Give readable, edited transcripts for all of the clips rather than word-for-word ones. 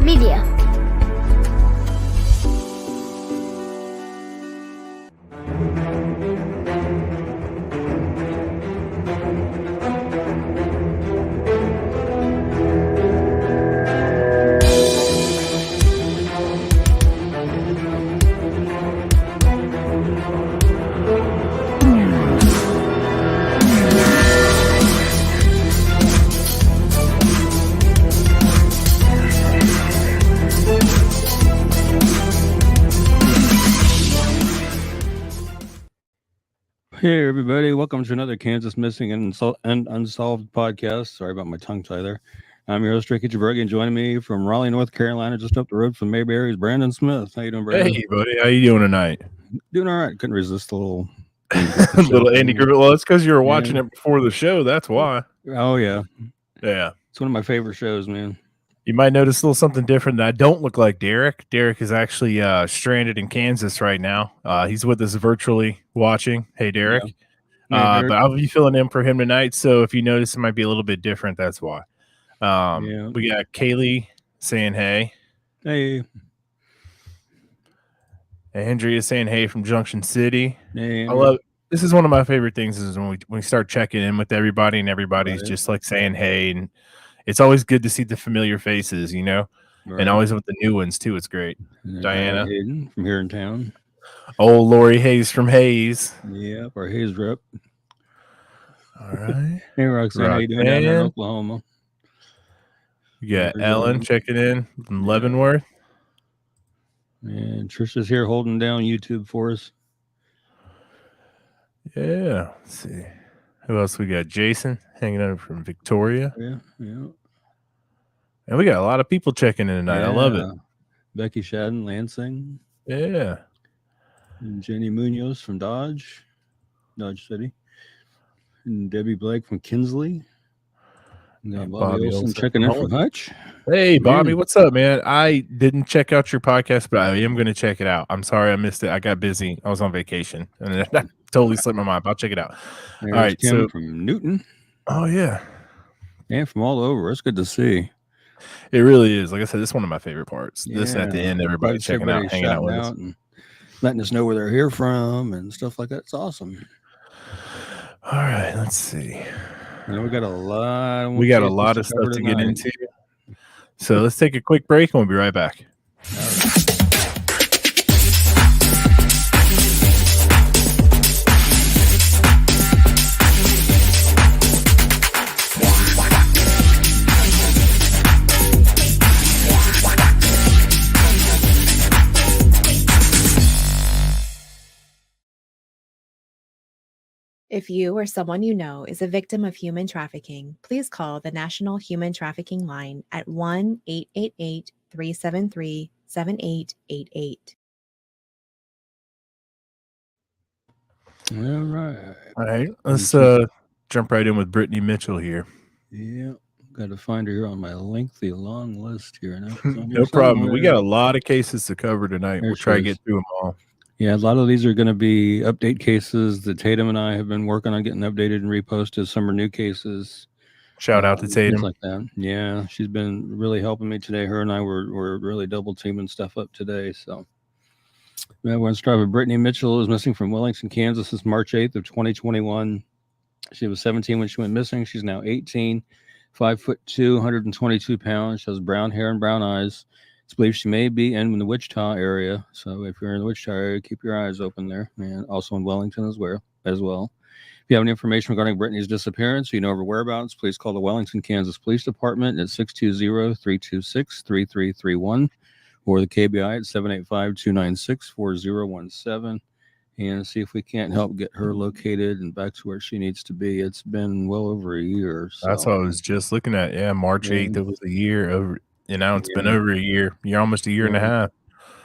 Media. Hey everybody, welcome to another Kansas Missing and Unsolved podcast. Sorry about my tongue tie there. I'm your host, Ricky Jabergi, and joining me from Raleigh, North Carolina, just up the road from Mayberry, is Brandon Smith. How you doing, Brandon? Hey, buddy. How you doing tonight? Doing all right. Couldn't resist a little little Andy Griffith. Well, it's because you were watching it before the show. That's why. Oh, yeah. Yeah. It's one of my favorite shows, man. You might notice a little something different. I don't look like Derek. Derek is actually stranded in Kansas right now. He's with us virtually watching. Hey, Derek. Yeah. Hey, Derek. But I'll be filling in for him tonight. So if you notice it might be a little bit different, that's why. We got Kaylee saying hey. Hey. Andrea saying hey from Junction City. Hey, I love it. This is one of my favorite things is when we start checking in with everybody and everybody's just like saying hey, and it's always good to see the familiar faces, you know, and always with the new ones too. It's great. Diana Hayden from here in town. Oh, Lori Hayes from Hayes. Yep, our Hayes rep. All right. Hey, Roxanne, how you doing down there in Oklahoma? You got Ellen checking in from Leavenworth. And Trisha's here holding down YouTube for us. Yeah. Let's see. Who else we got? Jason hanging out from Victoria. Yeah. And we got a lot of people checking in tonight. I love it. Becky Shadden, Lansing. Yeah. And Jenny Munoz from Dodge City. And Debbie Blake from Kinsley. And Bobby Olson checking in from Hutch. Hey, Bobby, what's up, man? I didn't check out your podcast, but I am going to check it out. I'm sorry I missed it. I got busy. I was on vacation, and that totally slipped my mind. I'll check it out. There's all right, Kim from Newton. Oh, yeah. And from all over. It's good to see. It really is. Like I said, this is one of my favorite parts. This at the end, everybody checking out, hanging out with us. And letting us know where they're here from and stuff like that. It's awesome. All right, let's see. We got a lot. We got a lot of stuff to get into. So let's take a quick break and we'll be right back. All right. If you or someone you know is a victim of human trafficking, please call the National Human Trafficking Line at 1-888-373-7888. All right. Let's jump right in with Brittany Mitchell here. Yeah. Got to find her here on my lengthy, long list here. No problem. We got a lot of cases to cover tonight. We'll try to get through them all. Yeah, a lot of these are going to be update cases that Tatum and I have been working on getting updated and reposted. Some are new cases. Shout out to Tatum. Things like that. Yeah, she's been really helping me today. Her and I were really double teaming stuff up today. So, let's start with Brittany Mitchell, is missing from Wellington, Kansas since March 8th of 2021. She was 17 when she went missing. She's now 18, 5'2", 122 pounds. She has brown hair and brown eyes. It's believed she may be in the Wichita area. So if you're in the Wichita area, keep your eyes open there. And also in Wellington as well. you have any information regarding Brittany's disappearance, or you know her whereabouts, please call the Wellington, Kansas Police Department at 620-326-3331 or the KBI at 785-296-4017 and see if we can't help get her located and back to where she needs to be. It's been well over a year. So. That's what I was just looking at. Yeah, March 8th, it was a year over. And now it's been over a year. You're almost a year and a half.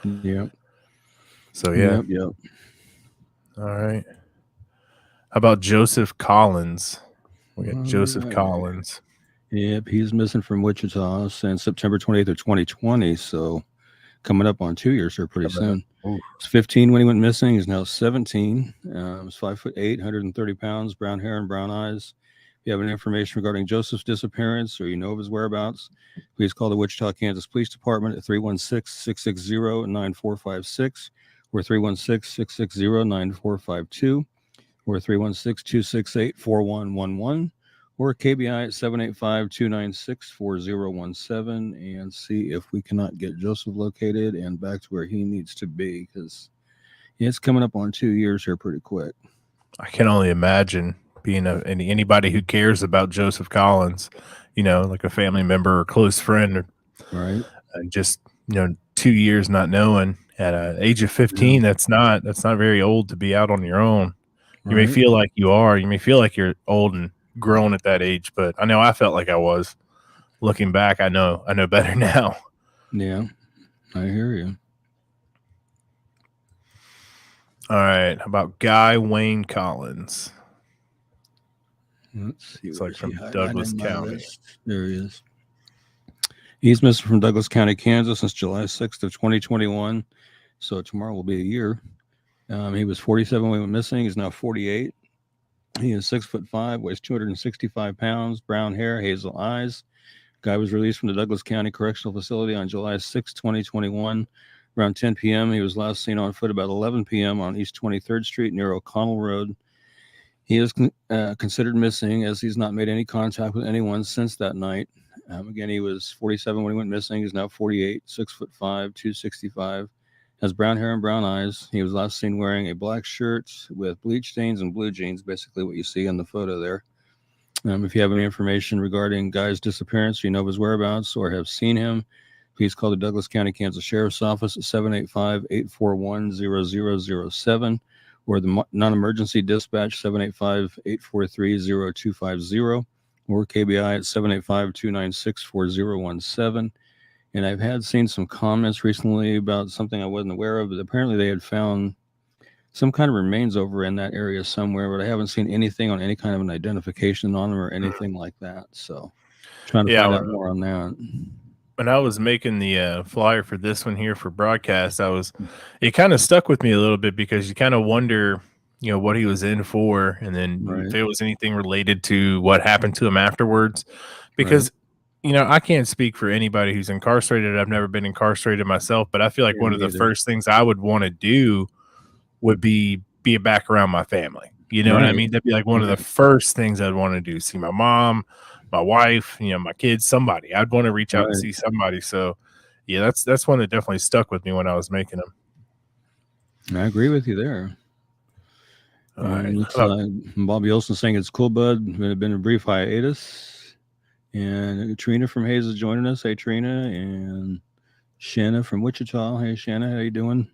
Yep. So, yeah. Yep. All right. How about Joseph Collins? We got Joseph Collins. Yep, he's missing from Wichita since September 28th of 2020. So coming up on 2 years here pretty soon. He's 15 when he went missing. He's now 17. He's 5'8", 130 pounds, brown hair and brown eyes. If you have any information regarding Joseph's disappearance or you know of his whereabouts, please call the Wichita, Kansas Police Department at 316-660-9456 or 316-660-9452 or 316-268-4111 or KBI at 785-296-4017 and see if we cannot get Joseph located and back to where he needs to be, because it's coming up on 2 years here pretty quick. I can only imagine being anybody who cares about Joseph Collins, like a family member or close friend, right? And just 2 years not knowing at an age of 15. That's not very old to be out on your own. You may feel like you are. You may feel like you're old and grown at that age, but I know I felt like I was. Looking back, I know better now. Yeah, I hear you. All right, how about Guy Wayne Collins? Let's see. It's like from Douglas County. There he is. He's missing from Douglas County, Kansas since July 6th of 2021. So tomorrow will be a year. He was 47 when he went missing. He's now 48. He is 6'5", weighs 265 pounds, brown hair, hazel eyes. Guy was released from the Douglas County Correctional Facility on July 6, 2021. Around 10 p.m., he was last seen on foot about 11 p.m. on East 23rd Street near O'Connell Road. He is considered missing as he's not made any contact with anyone since that night. Again, he was 47 when he went missing. He's now 48, 6'5", 265. Has brown hair and brown eyes. He was last seen wearing a black shirt with bleach stains and blue jeans, basically what you see in the photo there. If you have any information regarding Guy's disappearance, you know of his whereabouts or have seen him, please call the Douglas County, Kansas Sheriff's Office at 785-841-0007 or the non-emergency dispatch 785-843-0250 or KBI at 785-296-4017. And I've seen some comments recently about something I wasn't aware of, but apparently they had found some kind of remains over in that area somewhere, but I haven't seen anything on any kind of an identification on them or anything like that. So trying to find out more on that. When I was making the flyer for this one here for broadcast, it kind of stuck with me a little bit because you kind of wonder, what he was in for. And then if there was anything related to what happened to him afterwards, because I can't speak for anybody who's incarcerated. I've never been incarcerated myself, but I feel like one of the first things I would want to do would be back around my family. You know what I mean? That'd be like one of the first things I'd want to do. See my mom, my wife, my kids, somebody. I'd want to reach out and see somebody. So, yeah, that's one that definitely stuck with me when I was making them. I agree with you there. All right. Bobby Olson saying it's cool, bud. It's been a brief hiatus. And Trina from Hayes is joining us. Hey, Trina. And Shanna from Wichita. Hey, Shanna. How you doing?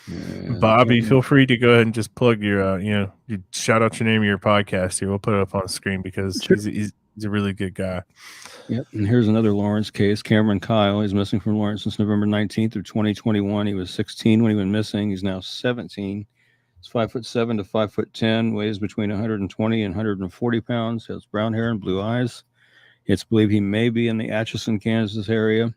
And Bobby, feel free to go ahead and just plug your, you shout out your name of your podcast here. We'll put it up on the screen because he's a really good guy. Yep. And here's another Lawrence case. Cameron Kyle. He's missing from Lawrence since November 19th of 2021. He was 16 when he went missing. He's now 17. He's 5'7" to 5'10", weighs between 120 and 140 pounds, has brown hair and blue eyes. It's believed he may be in the Atchison, Kansas area.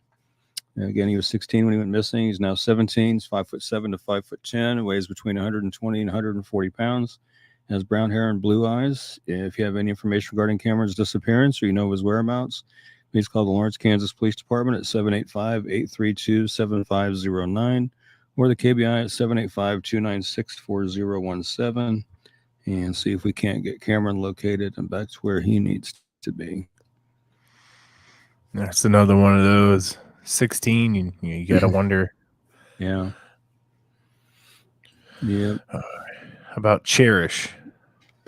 And again, he was 16 when he went missing. He's now 17. He's 5'7" to 5'10", weighs between 120 and 140 pounds, has brown hair and blue eyes. If you have any information regarding Cameron's disappearance or you know his whereabouts, please call the Lawrence, Kansas Police Department at 785-832-7509. or the KBI at 785-296-4017 and see if we can't get Cameron located and back to where he needs to be. That's another one of those. 16, you got to wonder. Yeah. Yeah. How about Cherish?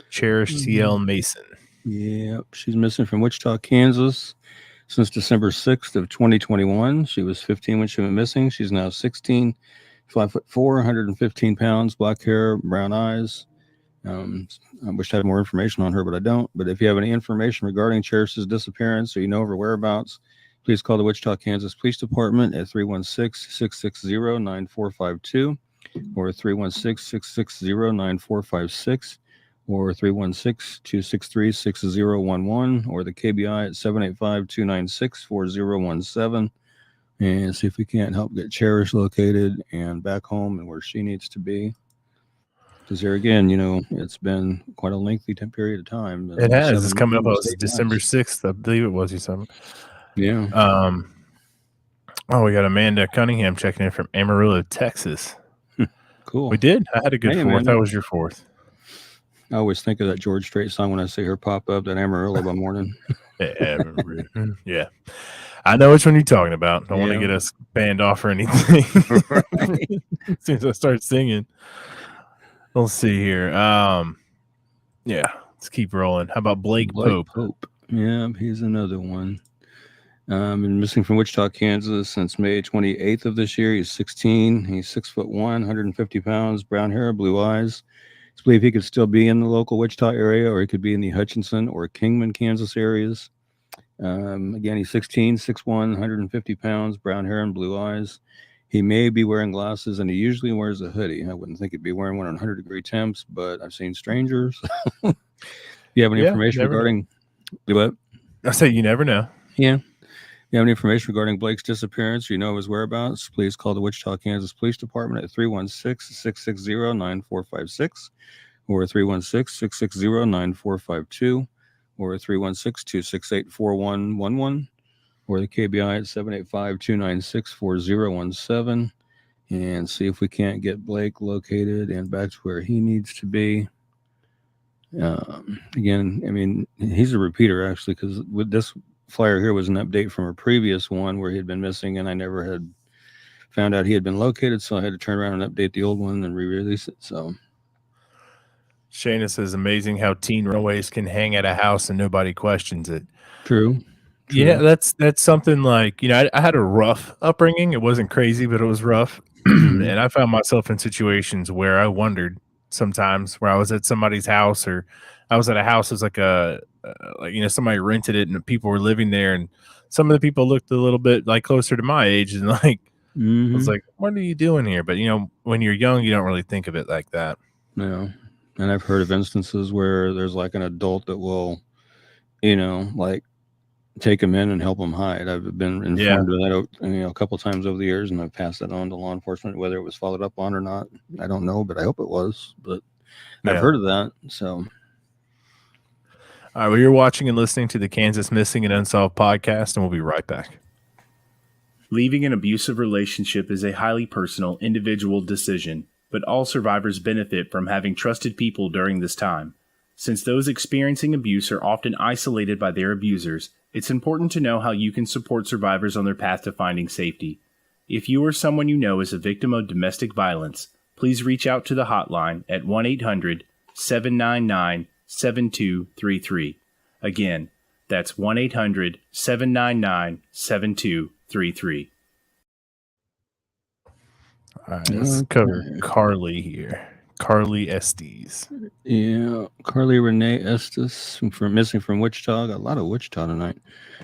Cherish CL Mason. Yep, she's missing from Wichita, Kansas since December 6th of 2021. She was 15 when she went missing. She's now 16, 5'4", 115 pounds, black hair, brown eyes. I wish I had more information on her, but I don't. But if you have any information regarding Cherish's disappearance or you know of her whereabouts, please call the Wichita, Kansas Police Department at 316-660-9452 or 316-660-9456 or 316-263-6011 or the KBI at 785-296-4017 and see if we can't help get Cherish located and back home and where she needs to be. Because there again, it's been quite a lengthy period of time. It has. It's coming up. It was December 6th, I believe it was, or something. Yeah. Oh, we got Amanda Cunningham checking in from Amarillo, Texas. Cool. We did. I had a good fourth. Amanda. That was your fourth. I always think of that George Strait song when I see her pop up at Amarillo by morning. Yeah. I know which one you're talking about. Don't want to get us banned off or anything. As soon as I start singing. Let's see here. Let's keep rolling. How about Blake Pope? Yeah, he's another one. Been missing from Wichita, Kansas since May 28th of this year. He's 16. He's 6'1", 150 pounds, brown hair, blue eyes. It's believed he could still be in the local Wichita area, or he could be in the Hutchinson or Kingman, Kansas areas. Again, he's 16, 6'1", 150 pounds, brown hair and blue eyes. He may be wearing glasses, and he usually wears a hoodie. I wouldn't think he'd be wearing one on 100-degree temps, but I've seen strangers. You have any information regarding what? I say you never know. Yeah. If you have any information regarding Blake's disappearance, or you know his whereabouts, please call the Wichita, Kansas Police Department at 316-660-9456 or 316-660-9452 or 316-268-4111 or the KBI at 785-296-4017 and see if we can't get Blake located and back to where he needs to be. Again, I mean, he's a repeater actually, because with this flyer here was an update from a previous one where he had been missing and I never had found out he had been located, so I had to turn around and update the old one and re-release it. So Shayna says, amazing how teen runaways can hang at a house and nobody questions it. True. Yeah, that's something like, I had a rough upbringing. It wasn't crazy, but it was rough. And I found myself in situations where I wondered sometimes, where I was at somebody's house, or I was at a house. It was like somebody rented it and people were living there, and some of the people looked a little bit like closer to my age, and like I was like, what are you doing here? But when you're young, you don't really think of it like that. No. And I've heard of instances where there's like an adult that will, like take them in and help them hide. I've been informed of that, a couple of times over the years, and I've passed that on to law enforcement, whether it was followed up on or not. I don't know, but I hope it was. But I've heard of that. So, all right, well, you're watching and listening to the Kansas Missing and Unsolved podcast, and we'll be right back. Leaving an abusive relationship is a highly personal, individual decision, but all survivors benefit from having trusted people during this time. Since those experiencing abuse are often isolated by their abusers, it's important to know how you can support survivors on their path to finding safety. If you or someone you know is a victim of domestic violence, please reach out to the hotline at 1-800-799-7233. Again, that's 1-800-799-7233. All right, let's cover Carly here. Carly Estes. Yeah, Carly Renee Estes, missing from Wichita. Got a lot of Wichita tonight.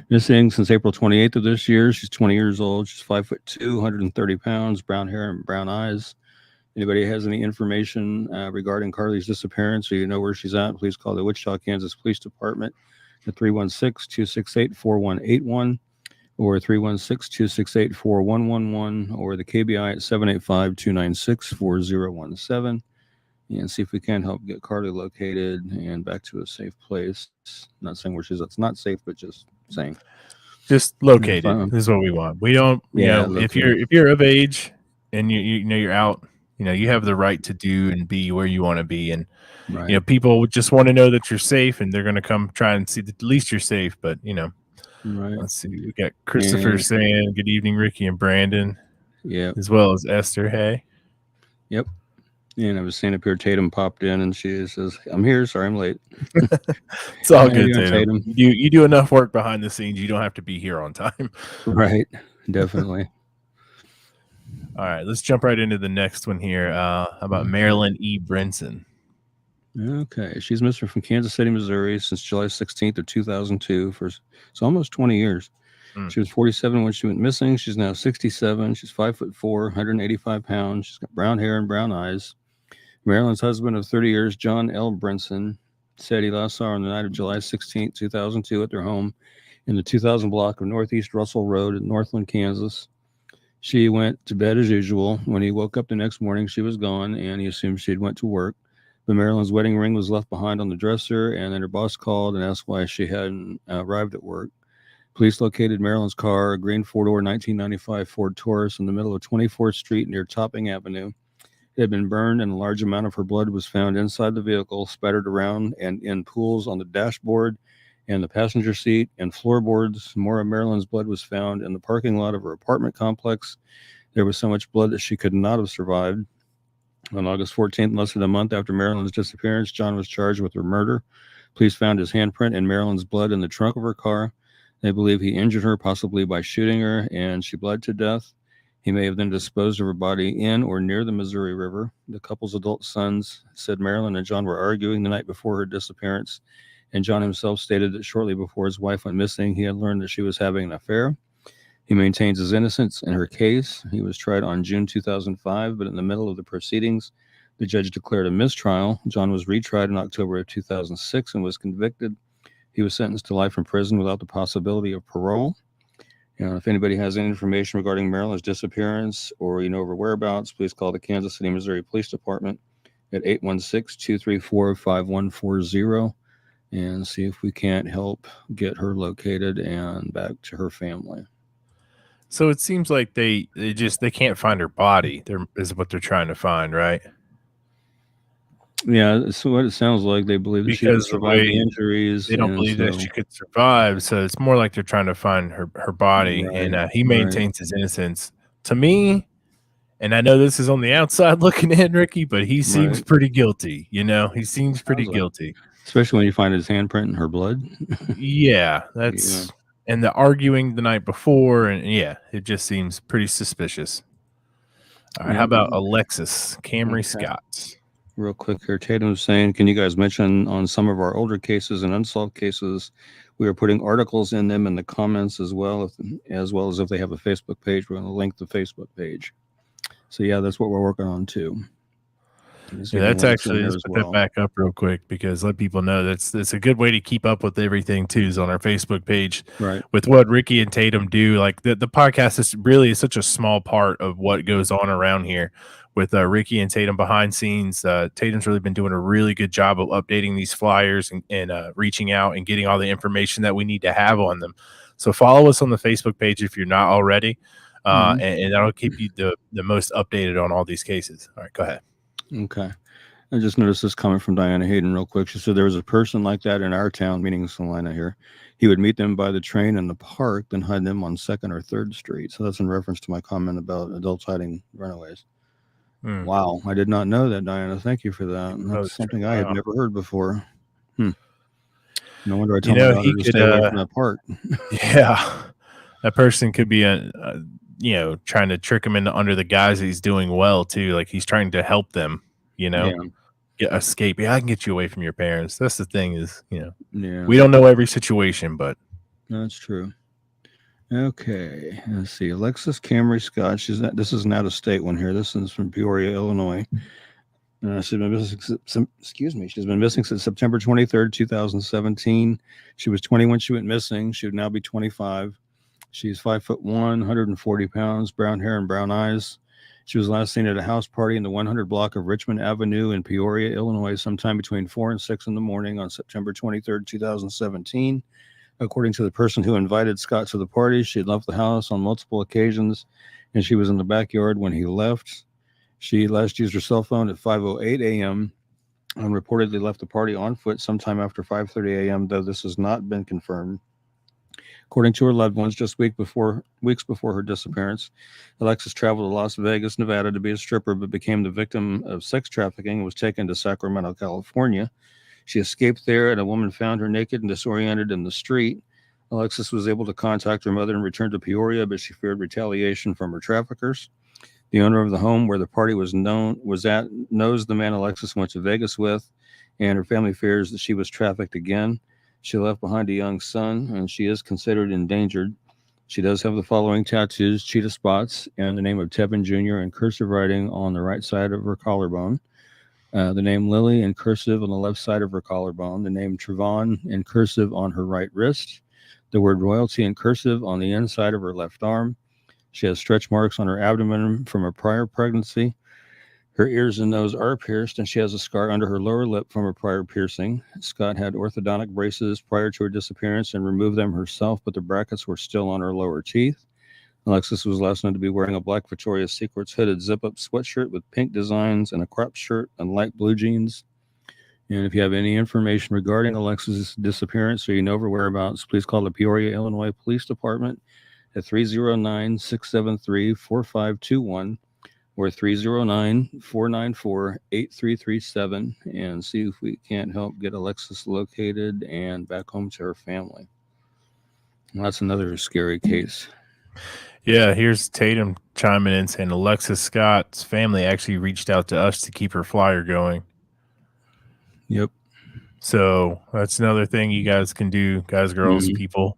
Missing since April 28th of this year. She's 20 years old. She's 5'2", 130 pounds, brown hair and brown eyes. Anybody has any information regarding Carly's disappearance, or you know where she's at, please call the Wichita, Kansas Police Department at 316-268-4181 or 316-268-4111 or the KBI at 785-296-4017. And see if we can help get Carly located and back to a safe place. Not saying where she's at. It's not safe, but just saying. Just located. This is what we want. We don't, if you're of age and you're out, you have the right to do and be where you want to be. And, people just want to know that you're safe, and they're going to come try and see that at least you're safe. But, let's see. We got Christopher saying, good evening, Ricky and Brandon. Yeah. As well as Esther. Hey. Yep. And I was seeing up here, Tatum popped in and she says, "I'm here. Sorry, I'm late." It's all How you good, doing, Tatum. Tatum? You do enough work behind the scenes. You don't have to be here on time. Right. Definitely. All right, let's jump right into the next one here. How about Marilyn E. Brinson? Okay. She's missing from Kansas City, Missouri since July 16th of 2002 for so almost 20 years. She was 47 when she went missing. She's now 67. She's 5'4", 185 pounds. She's got brown hair and brown eyes. Marilyn's husband of 30 years, John L. Brinson, said he last saw her on the night of July 16th, 2002 at their home in the 2000 block of Northeast Russell Road in Northland, Kansas. She went to bed as usual. When he woke up the next morning, she was gone, and he assumed she'd went to work. But Marilyn's wedding ring was left behind on the dresser, and then her boss called and asked why she hadn't arrived at work. Police located Marilyn's car, a green four-door 1995 Ford Taurus, in the middle of 24th Street near Topping Avenue. It had been burned, and a large amount of her blood was found inside the vehicle, spattered around and in pools on the dashboard and the passenger seat and floorboards. More of Marilyn's blood was found in the parking lot of her apartment complex. There was so much blood that she could not have survived. On August 14th, less than a month after Marilyn's disappearance, John was charged with her murder. Police found his handprint and Marilyn's blood in the trunk of her car. They believe he injured her, possibly by shooting her, and she bled to death. He may have then disposed of her body in or near the Missouri River. The couple's adult sons said Marilyn and John were arguing the night before her disappearance, and John himself stated that shortly before his wife went missing, he had learned that she was having an affair. He maintains his innocence in her case. He was tried on June 2005, but in the middle of the proceedings, the judge declared a mistrial. John was retried in October of 2006 and was convicted. He was sentenced to life in prison without the possibility of parole. If anybody has any information regarding Marilyn's disappearance or her whereabouts, please call the Kansas City, Missouri Police Department at 816-234-5140 and see if we can't help get her located and back to her family. So it seems like they can't find her body. Is what they're trying to find, right? Yeah, that's what it sounds like. They believe that she didn't survive the injuries. They don't believe that she could survive, so it's more like they're trying to find her body, Right, and he maintains his innocence. To me, and I know this is on the outside looking in, Ricky, but he seems pretty guilty. He seems pretty guilty. Especially when you find his handprint in her blood. Yeah, that's and the arguing the night before, and it just seems pretty suspicious. All right, how about Alexis Camry Scott? Real quick here, Tatum was saying, can you guys mention on some of our older cases and unsolved cases, we are putting articles in them in the comments as well as if they have a Facebook page, we're going to link the Facebook page. So yeah, that's what we're working on too. Yeah, that's actually, let's put that back up real quick because let people know that's a good way to keep up with everything too is on our Facebook page. Right. With what Ricky and Tatum do, like the podcast is really such a small part of what goes on around here with Ricky and Tatum behind scenes. Tatum's really been doing a really good job of updating these flyers and reaching out and getting all the information that we need to have on them. So follow us on the Facebook page if you're not already, and that'll keep you the most updated on all these cases. All right, go ahead. Okay. I just noticed this comment from Diana Hayden real quick. She said there was a person like that in our town, meaning Salina here. He would meet them by the train in the park, then hide them on 2nd or 3rd Street. So that's in reference to my comment about adults hiding runaways. Wow. I did not know that, Diana. Thank you for that. That's something I had never heard before. No wonder I told my daughter to stay away from that park. Yeah. That person could be trying to trick him into under the guise that he's doing well too. Like he's trying to help them, get escape. Yeah, I can get you away from your parents. That's the thing is, we don't know every situation, but that's true. Okay. Let's see. Alexis Camry Scott. This is an out of state one here. This is from Peoria, Illinois. She's been missing since September 23rd, 2017. She was 20 when she went missing. She would now be 25. She's 5'1", 140 pounds, brown hair and brown eyes. She was last seen at a house party in the 100 block of Richmond Avenue in Peoria, Illinois, sometime between 4 and 6 in the morning on September 23rd, 2017. According to the person who invited Scott to the party, she had left the house on multiple occasions, and she was in the backyard when he left. She last used her cell phone at 5:08 a.m. and reportedly left the party on foot sometime after 5:30 a.m., though this has not been confirmed. According to her loved ones, just weeks before her disappearance, Alexis traveled to Las Vegas, Nevada to be a stripper, but became the victim of sex trafficking and was taken to Sacramento, California. She escaped there, and a woman found her naked and disoriented in the street. Alexis was able to contact her mother and return to Peoria, but she feared retaliation from her traffickers. The owner of the home where the party was at knows the man Alexis went to Vegas with, and her family fears that she was trafficked again. She left behind a young son, and she is considered endangered. She does have the following tattoos: cheetah spots and the name of Tevin Jr. in cursive writing on the right side of her collarbone. The name Lily in cursive on the left side of her collarbone. The name Trevon in cursive on her right wrist. The word royalty in cursive on the inside of her left arm. She has stretch marks on her abdomen from a prior pregnancy. Her ears and nose are pierced, and she has a scar under her lower lip from a prior piercing. Scott had orthodontic braces prior to her disappearance and removed them herself, but the brackets were still on her lower teeth. Alexis was last known to be wearing a black Victoria's Secrets hooded zip-up sweatshirt with pink designs and a crop shirt and light blue jeans. And if you have any information regarding Alexis' disappearance or you know her whereabouts, please call the Peoria, Illinois Police Department at 309-673-4521 or 309-494-8337 and see if we can't help get Alexis located and back home to her family. And that's another scary case. Yeah, here's Tatum chiming in saying Alexis Scott's family actually reached out to us to keep her flyer going. Yep. So that's another thing you guys can do, guys, girls, people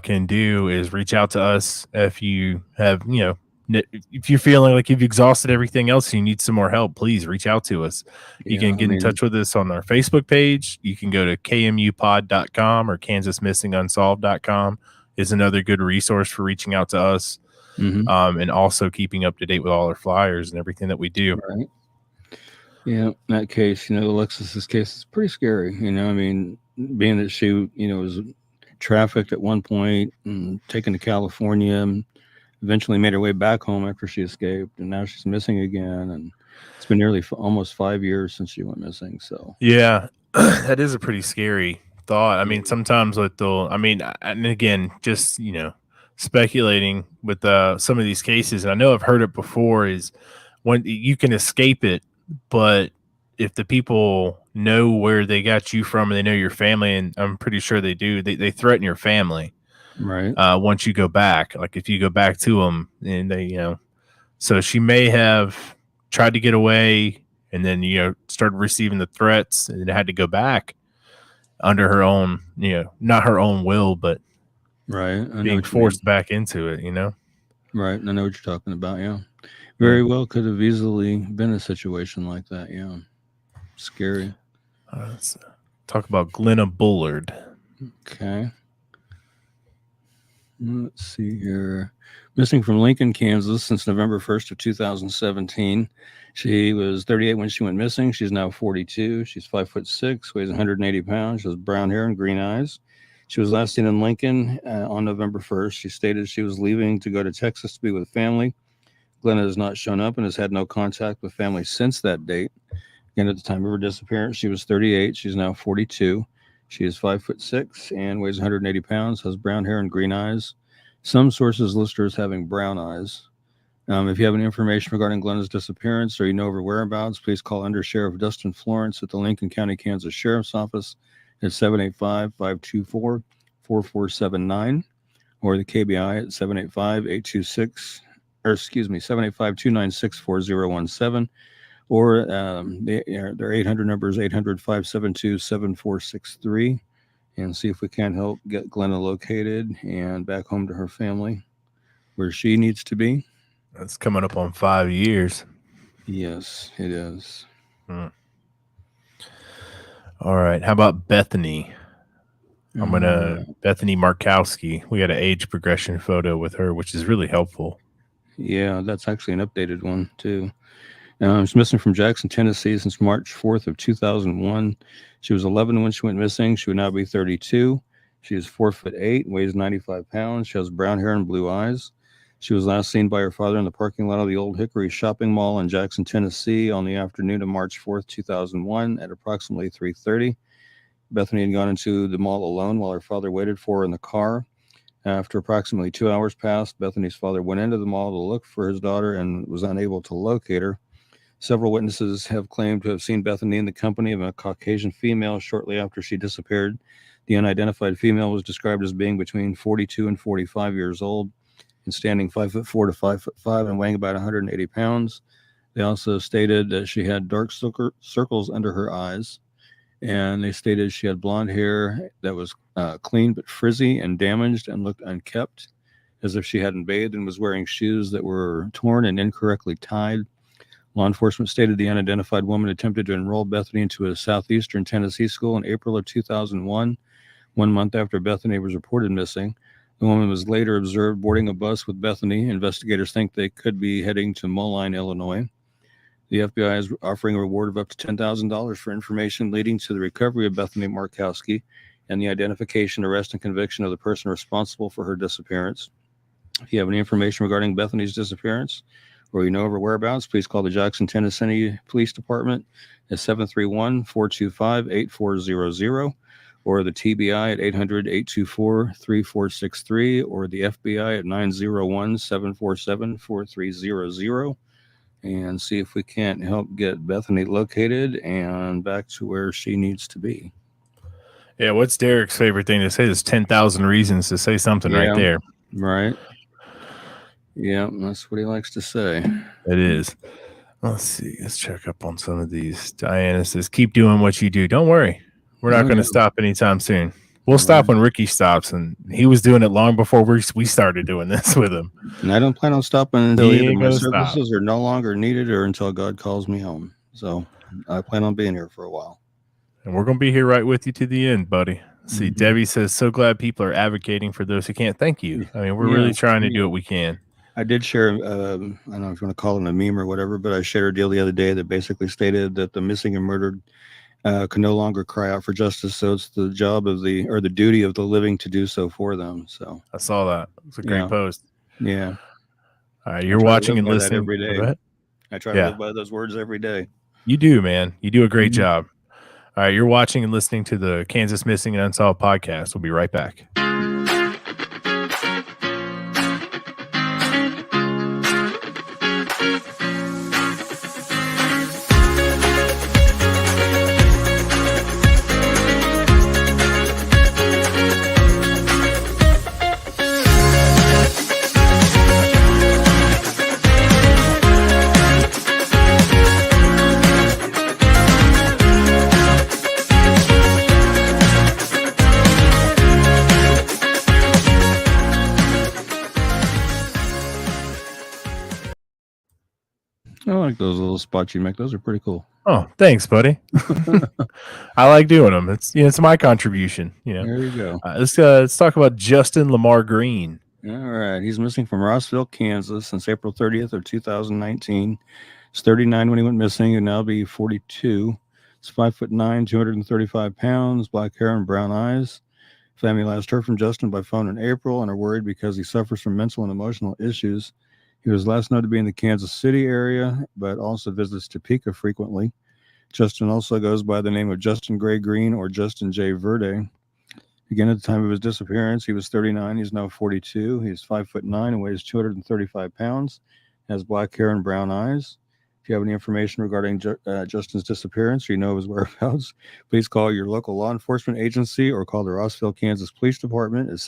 can do is reach out to us if you have, if you're feeling like you've exhausted everything else and you need some more help, please reach out to us. You can get in touch with us on our Facebook page. You can go to kmupod.com or kansasmissingunsolved.com is another good resource for reaching out to us and also keeping up to date with all our flyers and everything that we do. Right. Yeah, in that case, Alexis's case is pretty scary. Being that she, was trafficked at one point and taken to California and eventually made her way back home after she escaped, and now she's missing again. And it's been nearly almost 5 years since she went missing. So yeah, that is a pretty scary thought. I mean, sometimes and again, just speculating with some of these cases, and I know I've heard it before, is when you can escape it, but if the people know where they got you from and they know your family, and I'm pretty sure they do, they threaten your family. Right. Once you go back, like if you go back to them and they, so she may have tried to get away and then, started receiving the threats and had to go back under her own, not her own will, but right. being forced back into it, Right. I know what you're talking about. Yeah. Very well could have easily been a situation like that. Yeah. Scary. Let's talk about Glenna Bullard. Okay. Let's see here. Missing from Lincoln, Kansas since November 1st of 2017. She was 38 when she went missing. She's now 42. She's 5'6", weighs 180 pounds. She has brown hair and green eyes. She was last seen in Lincoln on November 1st. She stated she was leaving to go to Texas to be with family. Glenna has not shown up and has had no contact with family since that date. Again, at the time of her disappearance, she was 38. She's now 42. She is 5'6" and weighs 180 pounds, has brown hair and green eyes. Some sources list her as having brown eyes. If you have any information regarding Glenna's disappearance or you know of her whereabouts, please call Under Sheriff Dustin Florence at the Lincoln County, Kansas Sheriff's Office at 785-524-4479 or the KBI at 785-296-4017 or their 800 number is 800-572-7463 and see if we can help get Glenna located and back home to her family where she needs to be. That's coming up on 5 years. Yes, it is. All right. How about Bethany? Bethany Markowski. We got an age progression photo with her, which is really helpful. Yeah, that's actually an updated one too. She's missing from Jackson, Tennessee since March 4th of 2001. She was 11 when she went missing. She would now be 32. She is 4'8", weighs 95 pounds. She has brown hair and blue eyes. She was last seen by her father in the parking lot of the Old Hickory Shopping Mall in Jackson, Tennessee on the afternoon of March 4th, 2001 at approximately 3:30. Bethany had gone into the mall alone while her father waited for her in the car. After approximately 2 hours passed, Bethany's father went into the mall to look for his daughter and was unable to locate her. Several witnesses have claimed to have seen Bethany in the company of a Caucasian female shortly after she disappeared. The unidentified female was described as being between 42 and 45 years old and standing 5'4" to 5'5" and weighing about 180 pounds. They also stated that she had dark circles under her eyes, and they stated she had blonde hair that was clean but frizzy and damaged and looked unkept, as if she hadn't bathed, and was wearing shoes that were torn and incorrectly tied. Law enforcement stated the unidentified woman attempted to enroll Bethany into a southeastern Tennessee school in April of 2001, 1 month after Bethany was reported missing. The woman was later observed boarding a bus with Bethany. Investigators think they could be heading to Moline, Illinois. The FBI is offering a reward of up to $10,000 for information leading to the recovery of Bethany Markowski and the identification, arrest, and conviction of the person responsible for her disappearance. If you have any information regarding Bethany's disappearance, or you know of her whereabouts, please call the Jackson, Tennessee Police Department at 731-425-8400, or the TBI at 800-824-3463, or the FBI at 901-747-4300, and see if we can't help get Bethany located and back to where she needs to be. Yeah, what's Derek's favorite thing to say? There's 10,000 reasons to say something right there. Right. Yeah, that's what he likes to say. It is. Let's see. Let's check up on some of these. Diana says, keep doing what you do. Don't worry. We're not going to stop anytime soon. We'll stop when Ricky stops, and he was doing it long before we started doing this with him. And I don't plan on stopping until either my services are no longer needed or until God calls me home. So I plan on being here for a while. And we're going to be here right with you to the end, buddy. See, Debbie says, so glad people are advocating for those who can't. Thank you. I mean, we're really trying to do what we can. I did share, I don't know if you want to call it a meme or whatever, but I shared a deal the other day that basically stated that the missing and murdered can no longer cry out for justice. So it's the job of the duty of the living to do so for them. So I saw that. It's a great post. Yeah. All right. You're watching and listening every day. I try to live by those words every day. You do, man. You do a great job. All right. You're watching and listening to the Kansas Missing and Unsolved podcast. We'll be right back. I like those little spots you make. Those are pretty cool. Oh, thanks, buddy. I like doing them. It's my contribution. There you go. Let's talk about Justin Lamar Green. All right, he's missing from Rossville, Kansas, since April 30th of 2019. He's 39 when he went missing, and now be 42. He's 5'9", 235 pounds, black hair and brown eyes. Family last heard from Justin by phone in April and are worried because he suffers from mental and emotional issues. He was last known to be in the Kansas City area, but also visits Topeka frequently. Justin also goes by the name of Justin Gray Green or Justin J. Verde. Again, at the time of his disappearance, he was 39. He's now 42. He's 5'9" and weighs 235 pounds, has black hair and brown eyes. If you have any information regarding Justin's disappearance or you know of his whereabouts, please call your local law enforcement agency or call the Rossville, Kansas Police Department at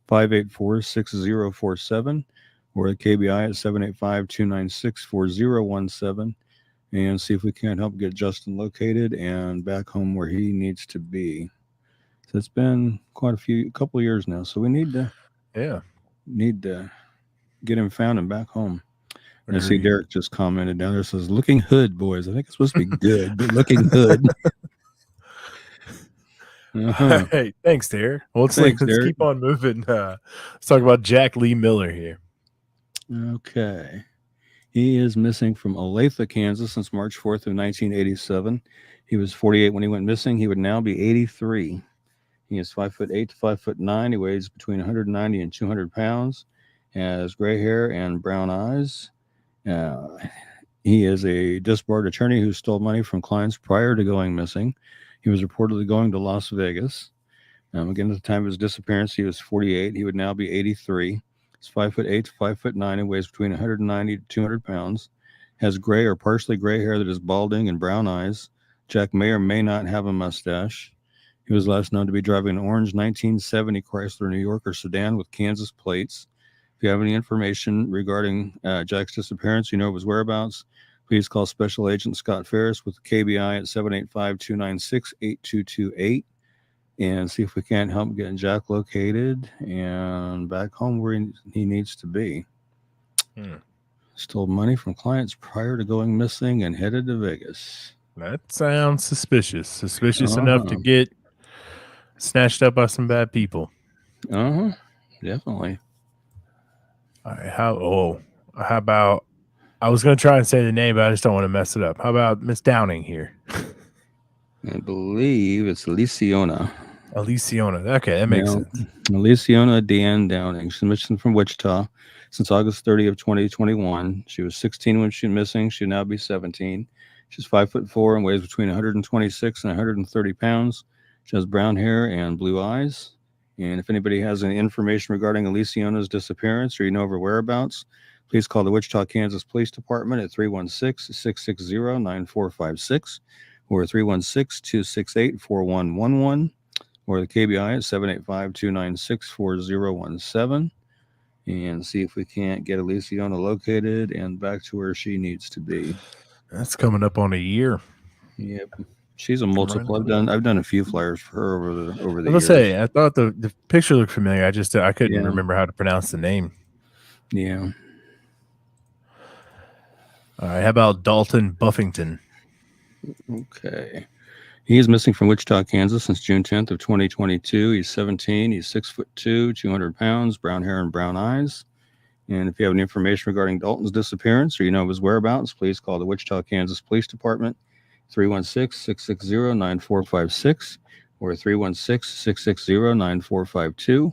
785-584-6047. or at KBI at 785-296-4017, and see if we can't help get Justin located and back home where he needs to be. So it's been quite a couple of years now, so we need to get him found and back home. And I see Derek just commented down there, says, looking hood, boys. I think it's supposed to be good, but looking hood. Hey, thanks, Derek. Well, let's keep on moving. Let's talk about Jack Lee Miller here. Okay. He is missing from Olathe, Kansas since March 4th of 1987. He was 48 when he went missing. He would now be 83. He is 5'8" to 5'9". He weighs between 190 and 200 pounds. Has gray hair and brown eyes. He is a disbarred attorney who stole money from clients prior to going missing. He was reportedly going to Las Vegas. Again, at the time of his disappearance, he was 48. He would now be 83. He's 5'8" to 5'9" and weighs between 190 to 200 pounds. Has gray or partially gray hair that is balding and brown eyes. Jack may or may not have a mustache. He was last known to be driving an orange 1970 Chrysler New Yorker sedan with Kansas plates. If you have any information regarding Jack's disappearance, you know of his whereabouts, please call Special Agent Scott Ferris with KBI at 785-296-8228 and see if we can't help getting Jack located and back home where he needs to be. Stole money from clients prior to going missing and headed to Vegas. That sounds suspicious. Suspicious enough to get snatched up by some bad people. Definitely. All right. How about, I was going to try and say the name, but I just don't want to mess it up. How about Miss Downing here? I believe it's Aliciona. Okay, that makes sense. Aliciona Deanne Downing. She's missing from Wichita since August 30 of 2021. She was 16 when she was missing. She'll now be 17. She's 5'4" and weighs between 126 and 130 pounds. She has brown hair and blue eyes. And if anybody has any information regarding Aliciona's disappearance or you know of her whereabouts, please call the Wichita, Kansas Police Department at 316-660-9456 or 316-268-4111 or the KBI at 785-296-4017 and see if we can't get Aliciona located and back to where she needs to be. That's coming up on a year. Yep. She's a multiple. I've done a few flyers for her over the years. Say, I thought the picture looked familiar. I couldn't remember how to pronounce the name. Yeah. All right. How about Dalton Buffington? Okay. He is missing from Wichita, Kansas since June 10th of 2022. He's 17. He's 6'2", 200 pounds, brown hair and brown eyes. And if you have any information regarding Dalton's disappearance or you know of his whereabouts, please call the Wichita, Kansas Police Department, 316-660-9456 or 316-660-9452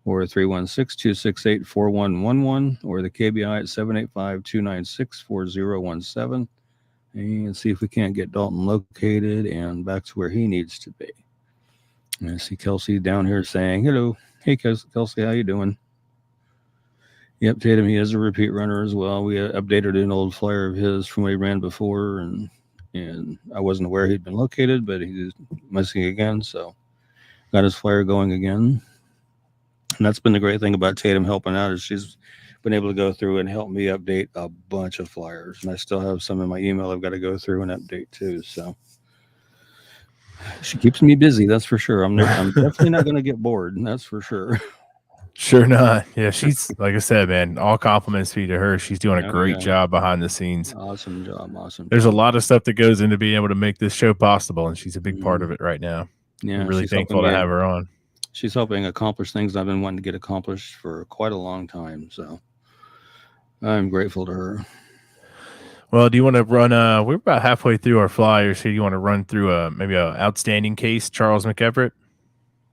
or 316-268-4111 or the KBI at 785-296-4017 and see if we can't get Dalton located and back to where he needs to be. And I see Kelsey down here saying, hello. Hey, Kelsey, how you doing? Yep, Tatum, he is a repeat runner as well. We updated an old flyer of his from when he ran before, and I wasn't aware he'd been located, but he's missing again, so got his flyer going again. And that's been the great thing about Tatum helping out is she's been able to go through and help me update a bunch of flyers, and I still have some in my email I've got to go through and update too. So she keeps me busy, that's for sure. I'm definitely not going to get bored, that's for sure. Sure not. Yeah, she's, like I said, man, all compliments to her. She's doing a great job behind the scenes. Awesome job. There's a lot of stuff that goes into being able to make this show possible, and she's a big part of it right now. Yeah, I'm really thankful to have her on. She's helping accomplish things I've been wanting to get accomplished for quite a long time, so I'm grateful to her. Well, do you want to run? We're about halfway through our flyers here. You want to run through maybe an outstanding case, Charles McEverett?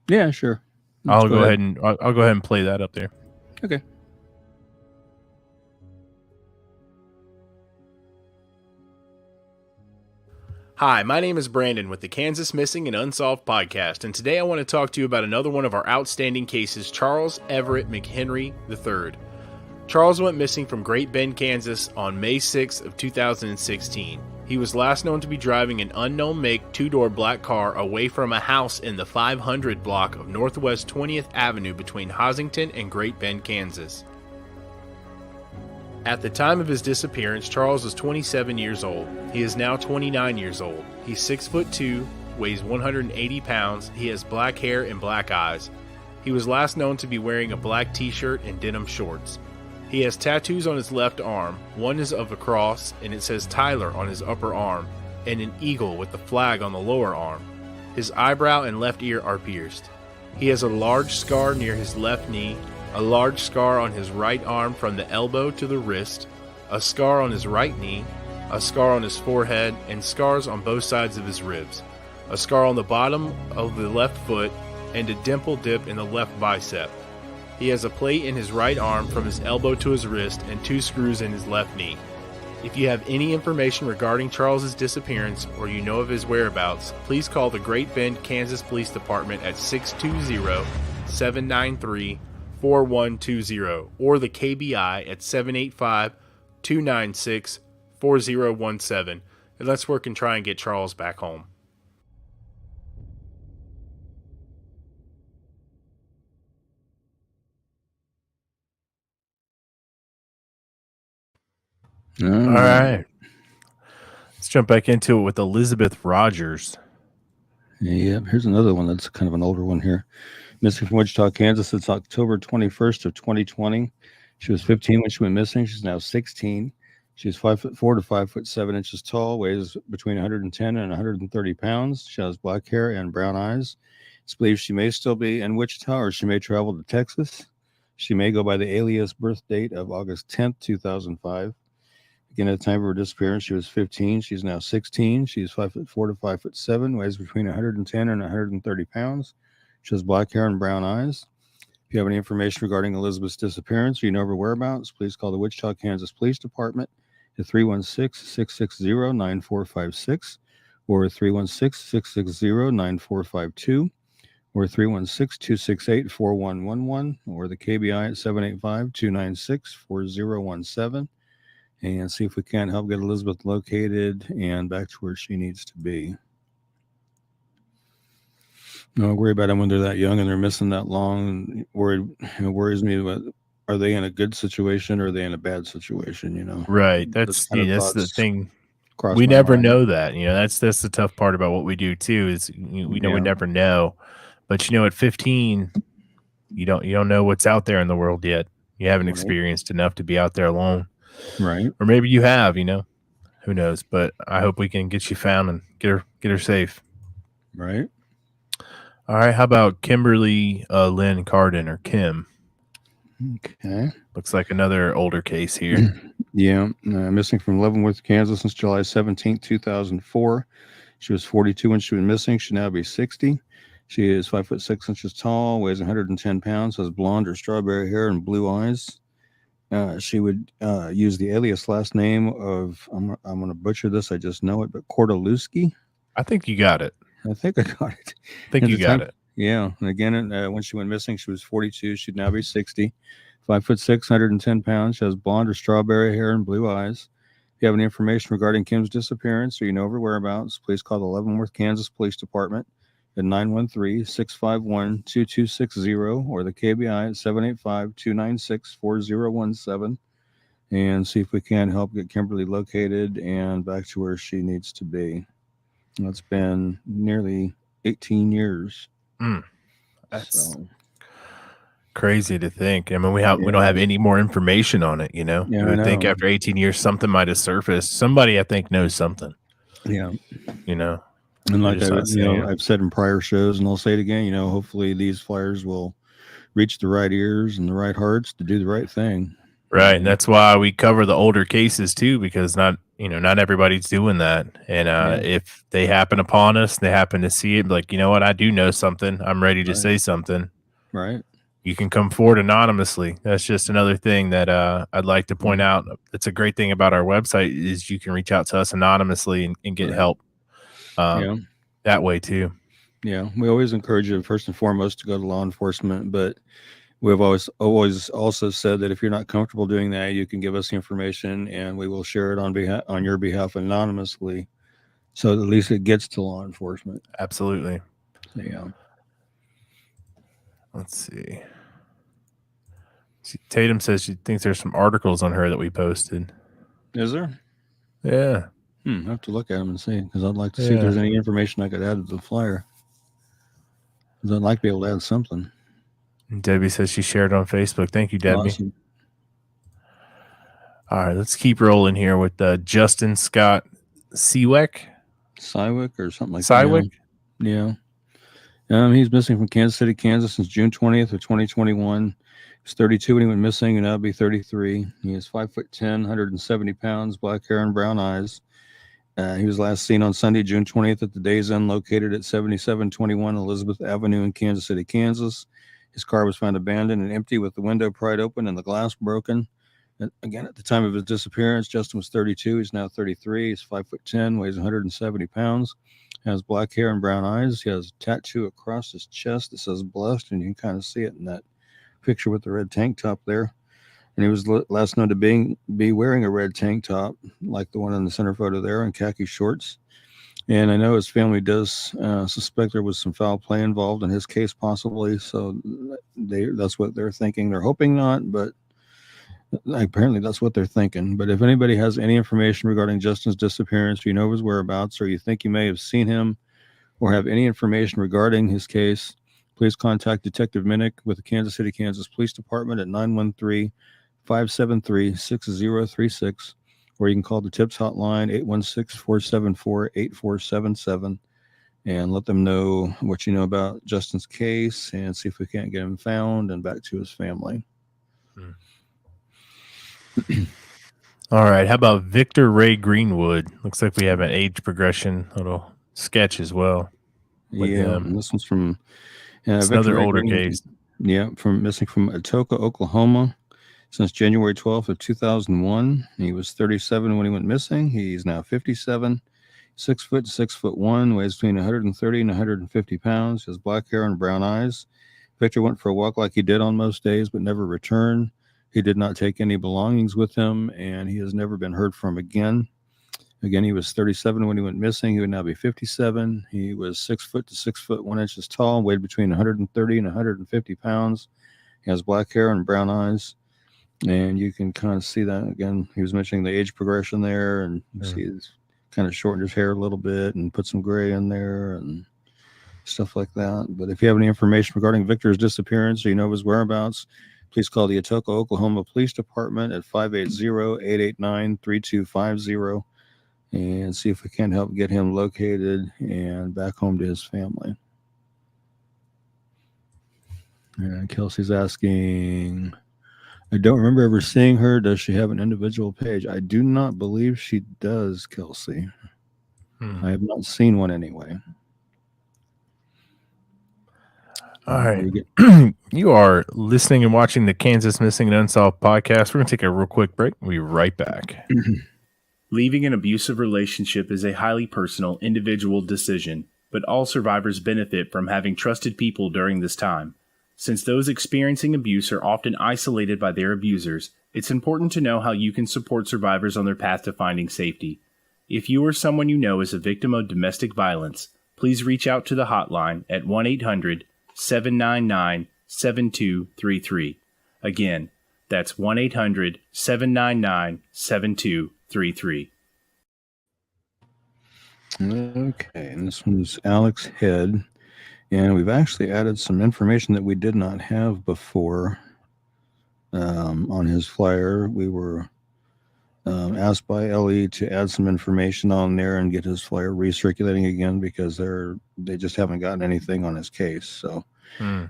Yeah, sure. I'll go ahead and play that up there. Okay. Hi, my name is Brandon with the Kansas Missing and Unsolved podcast, and today I want to talk to you about another one of our outstanding cases, Charles Everett McHenry III. Charles went missing from Great Bend, Kansas on May 6th of 2016. He was last known to be driving an unknown make two-door black car away from a house in the 500 block of Northwest 20th Avenue between Hossington and Great Bend, Kansas. At the time of his disappearance, Charles was 27 years old. He is now 29 years old. He's 6'2", weighs 180 pounds. He has black hair and black eyes. He was last known to be wearing a black t-shirt and denim shorts. He has tattoos on his left arm. One is of a cross, and it says Tyler on his upper arm, and an eagle with the flag on the lower arm. His eyebrow and left ear are pierced. He has a large scar near his left knee, a large scar on his right arm from the elbow to the wrist, a scar on his right knee, a scar on his forehead, and scars on both sides of his ribs, a scar on the bottom of the left foot, and a dimple dip in the left bicep. He has a plate in his right arm from his elbow to his wrist and 2 screws in his left knee. If you have any information regarding Charles's disappearance or you know of his whereabouts, please call the Great Bend, Kansas Police Department at 620-793-4120 or the KBI at 785-296-4017. And let's work and try and get Charles back home. All right. Let's jump back into it with Elizabeth Rogers. Yep. Here's another one that's kind of an older one here. Missing from Wichita, Kansas since October 21st of 2020. She was 15 when she went missing. She's now 16. She's 5'4" to 5'7" tall, weighs between 110 and 130 pounds. She has black hair and brown eyes. It's believed she may still be in Wichita or she may travel to Texas. She may go by the alias birth date of August 10th, 2005. Again, at the time of her disappearance, she was 15. She's now 16. She's 5'4" to 5'7", weighs between 110 and 130 pounds. She has black hair and brown eyes. If you have any information regarding Elizabeth's disappearance or you know her whereabouts, please call the Wichita, Kansas Police Department at 316-660-9456 or 316-660-9452 or 316-268-4111 or the KBI at 785-296-4017. And see if we can't help get Elizabeth located and back to where she needs to be. No, worry about them when they're that young and they're missing that long. Worries me about, are they in a good situation or are they in a bad situation? You know, right? That's the thing. We never know that. You know, that's the tough part about what we do too. Is we never know. But you know, at 15, you don't know what's out there in the world yet. You haven't experienced enough to be out there alone. Right. Or maybe you have, you know, who knows, but I hope we can get you found and get her safe. Right. All right. How about Kimberly Lynn Carden, or Kim? Okay. Looks like another older case here. Yeah. Missing from Leavenworth, Kansas since July 17th, 2004. She was 42 when she was missing. She'll now be 60. She is 5'6" tall, weighs 110 pounds, has blonde or strawberry hair and blue eyes. She would use the alias last name of, I'm going to butcher this, I just know it, but Kordaluski. I think you got it. I think I got it. I think you got it. Yeah. And again, when she went missing, she was 42. She'd now be 60. 5'6", 110 pounds. She has blonde or strawberry hair and blue eyes. If you have any information regarding Kim's disappearance or you know of her whereabouts, please call the Leavenworth, Kansas Police Department at 913-651-2260 or the KBI at 785-296-4017 and see if we can help get Kimberly located and back to where she needs to be. It's been nearly 18 years. That's crazy to think. I mean, we don't have any more information on it, you know? Yeah, I would think after 18 years, something might have surfaced. Somebody, I think, knows something. Yeah. You know? And like I've said in prior shows, and I'll say it again, you know, hopefully these flyers will reach the right ears and the right hearts to do the right thing. Right. And that's why we cover the older cases too, because not everybody's doing that. And if they happen upon us, they happen to see it, like, you know what, I do know something. I'm ready to say something. Right. You can come forward anonymously. That's just another thing that I'd like to point out. It's a great thing about our website is you can reach out to us anonymously and get help. That way too. Yeah, we always encourage you first and foremost to go to law enforcement, but we've always also said that if you're not comfortable doing that, you can give us the information and we will share it on your behalf anonymously, so at least it gets to law enforcement. Absolutely. Yeah. Let's see. Tatum says she thinks there's some articles on her that we posted. Is there? Yeah. I have to look at them and see, because I'd like to see if there's any information I could add to the flyer. Because I'd like to be able to add something. And Debbie says she shared it on Facebook. Thank you, Debbie. Awesome. All right, let's keep rolling here with Justin Scott Seawick or something like that. Yeah. He's missing from Kansas City, Kansas since June 20th of 2021. He's 32 when he went missing, and now be 33. He is 5'10", 170 pounds, black hair and brown eyes. He was last seen on Sunday, June 20th at the Days Inn located at 7721 Elizabeth Avenue in Kansas City, Kansas. His car was found abandoned and empty with the window pried open and the glass broken. Again, at the time of his disappearance, Justin was 32. He's now 33. He's 5'10", weighs 170 pounds, has black hair and brown eyes. He has a tattoo across his chest that says "blessed," and you can kind of see it in that picture with the red tank top there. And he was last known to be wearing a red tank top, like the one in the center photo there, and khaki shorts. And I know his family does suspect there was some foul play involved in his case, possibly. So that's what they're thinking. They're hoping not, but apparently that's what they're thinking. But if anybody has any information regarding Justin's disappearance, or you know his whereabouts, or you think you may have seen him, or have any information regarding his case, please contact Detective Minnick with the Kansas City, Kansas Police Department at 913-573-6036, or you can call the TIPS hotline 816-474-8477 and let them know what you know about Justin's case and see if we can't get him found and back to his family. All right. How about Victor Ray Greenwood? Looks like we have an age progression little sketch as well. Yeah, this one's from another older case. Yeah, missing from Atoka, Oklahoma, since January 12th of 2001. He was 37 when he went missing. He's now 57, 6 foot, 6'1", weighs between 130 and 150 pounds. Has black hair and brown eyes. Victor went for a walk like he did on most days, but never returned. He did not take any belongings with him, and he has never been heard from again. Again, he was 37 when he went missing. He would now be 57. He was 6 foot to 6 foot 1 inches tall, weighed between 130 and 150 pounds. He has black hair and brown eyes. And you can kind of see that again. He was mentioning the age progression there, and you see he's kind of shortened his hair a little bit and put some gray in there and stuff like that. But if you have any information regarding Victor's disappearance or you know his whereabouts, please call the Atoka, Oklahoma Police Department at 580-889-3250 and see if we can help get him located and back home to his family. And Kelsey's asking, I don't remember ever seeing her. Does she have an individual page? I do not believe she does, Kelsey. I have not seen one anyway. All right. You are listening and watching the Kansas Missing and Unsolved podcast. We're going to take a real quick break. We'll be right back. Leaving an abusive relationship is a highly personal, individual decision, but all survivors benefit from having trusted people during this time. Since those experiencing abuse are often isolated by their abusers, it's important to know how you can support survivors on their path to finding safety. If you or someone you know is a victim of domestic violence, please reach out to the hotline at 1-800-799-7233. Again, that's 1-800-799-7233. Okay, and this one's Alex Head. And we've actually added some information that we did not have before on his flyer. We were asked by Ellie to add some information on there and get his flyer recirculating again because they just haven't gotten anything on his case. So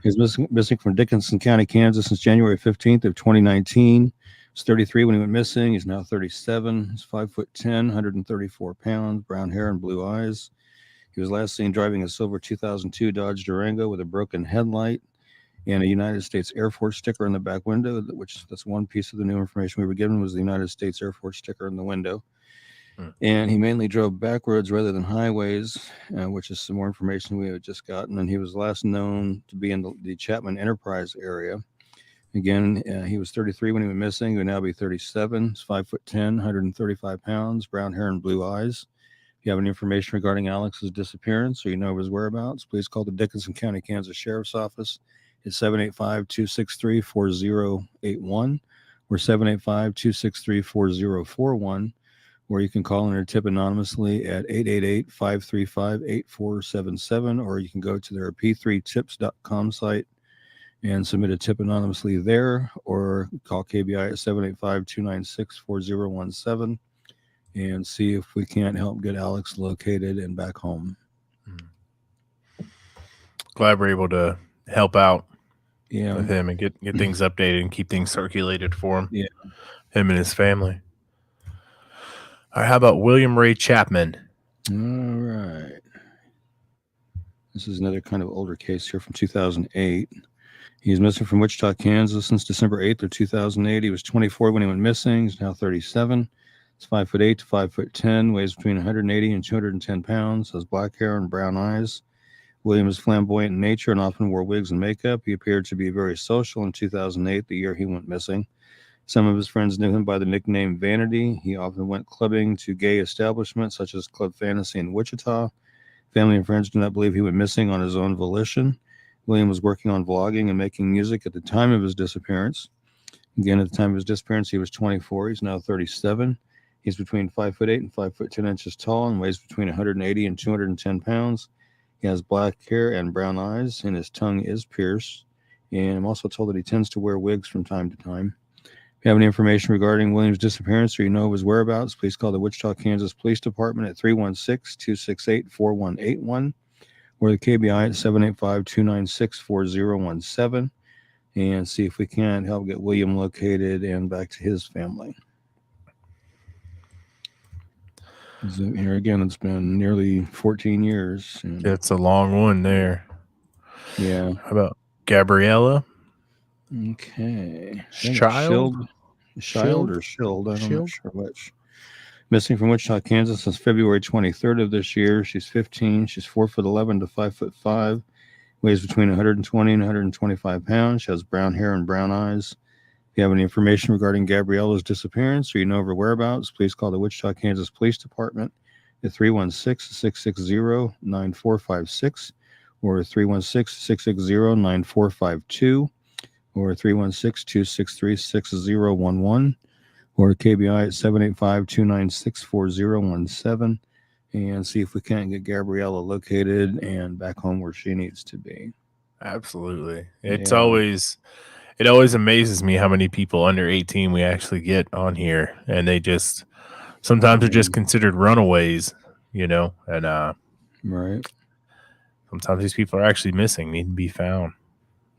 he's missing from Dickinson County, Kansas since January 15th of 2019. He was 33 when he went missing. He's now 37. He's 5'10", 134 pounds, brown hair and blue eyes. He was last seen driving a silver 2002 Dodge Durango with a broken headlight and a United States Air Force sticker in the back window, that's one piece of the new information we were given was the United States Air Force sticker in the window. And he mainly drove back roads rather than highways, which is some more information we had just gotten. And he was last known to be in the Chapman Enterprise area. Again, he was 33 when he went missing. He would now be 37. He's 5'10", 135 pounds, brown hair and blue eyes. If you have any information regarding Alex's disappearance or you know his whereabouts, please call the Dickinson County, Kansas Sheriff's Office at 785-263-4081 or 785-263-4041, or you can call in or tip anonymously at 888-535-8477, or you can go to their p3tips.com site and submit a tip anonymously there, or call KBI at 785-296-4017. And see if we can't help get Alex located and back home. Glad we're able to help out with him and get things updated and keep things circulated for him. Yeah. Him and his family. All right, how about William Ray Chapman? All right. This is another kind of older case here from 2008. He's missing from Wichita, Kansas since December 8th of 2008. He was 24 when he went missing. He's now 37. He's 5'8" to 5'10", weighs between 180 and 210 pounds, has black hair and brown eyes. William is flamboyant in nature and often wore wigs and makeup. He appeared to be very social in 2008, the year he went missing. Some of his friends knew him by the nickname Vanity. He often went clubbing to gay establishments such as Club Fantasy in Wichita. Family and friends do not believe he went missing on his own volition. William was working on vlogging and making music at the time of his disappearance. Again, at the time of his disappearance, he was 24. He's now 37. He's between 5'8" and 5'10" tall and weighs between 180 and 210 pounds. He has black hair and brown eyes, and his tongue is pierced. And I'm also told that he tends to wear wigs from time to time. If you have any information regarding William's disappearance or you know of his whereabouts, please call the Wichita, Kansas Police Department at 316-268-4181 or the KBI at 785-296-4017 and see if we can help get William located and back to his family. Here again, it's been nearly 14 years. It's a long one there. Yeah. How about Gabriella? Okay. Child or Shield? I'm not sure which. Missing from Wichita, Kansas since February 23rd of this year. She's 15. She's 4'11" to 5'5", weighs between 120 and 125 pounds. She has brown hair and brown eyes. If you have any information regarding Gabriella's disappearance or you know of her whereabouts, please call the Wichita, Kansas Police Department at 316-660-9456 or 316-660-9452 or 316-263-6011 or KBI at 785-296-4017 and see if we can't get Gabriella located and back home where she needs to be. Absolutely. It always amazes me how many people under 18 we actually get on here, and they just sometimes are just considered runaways, and right. Sometimes these people are actually missing, need to be found.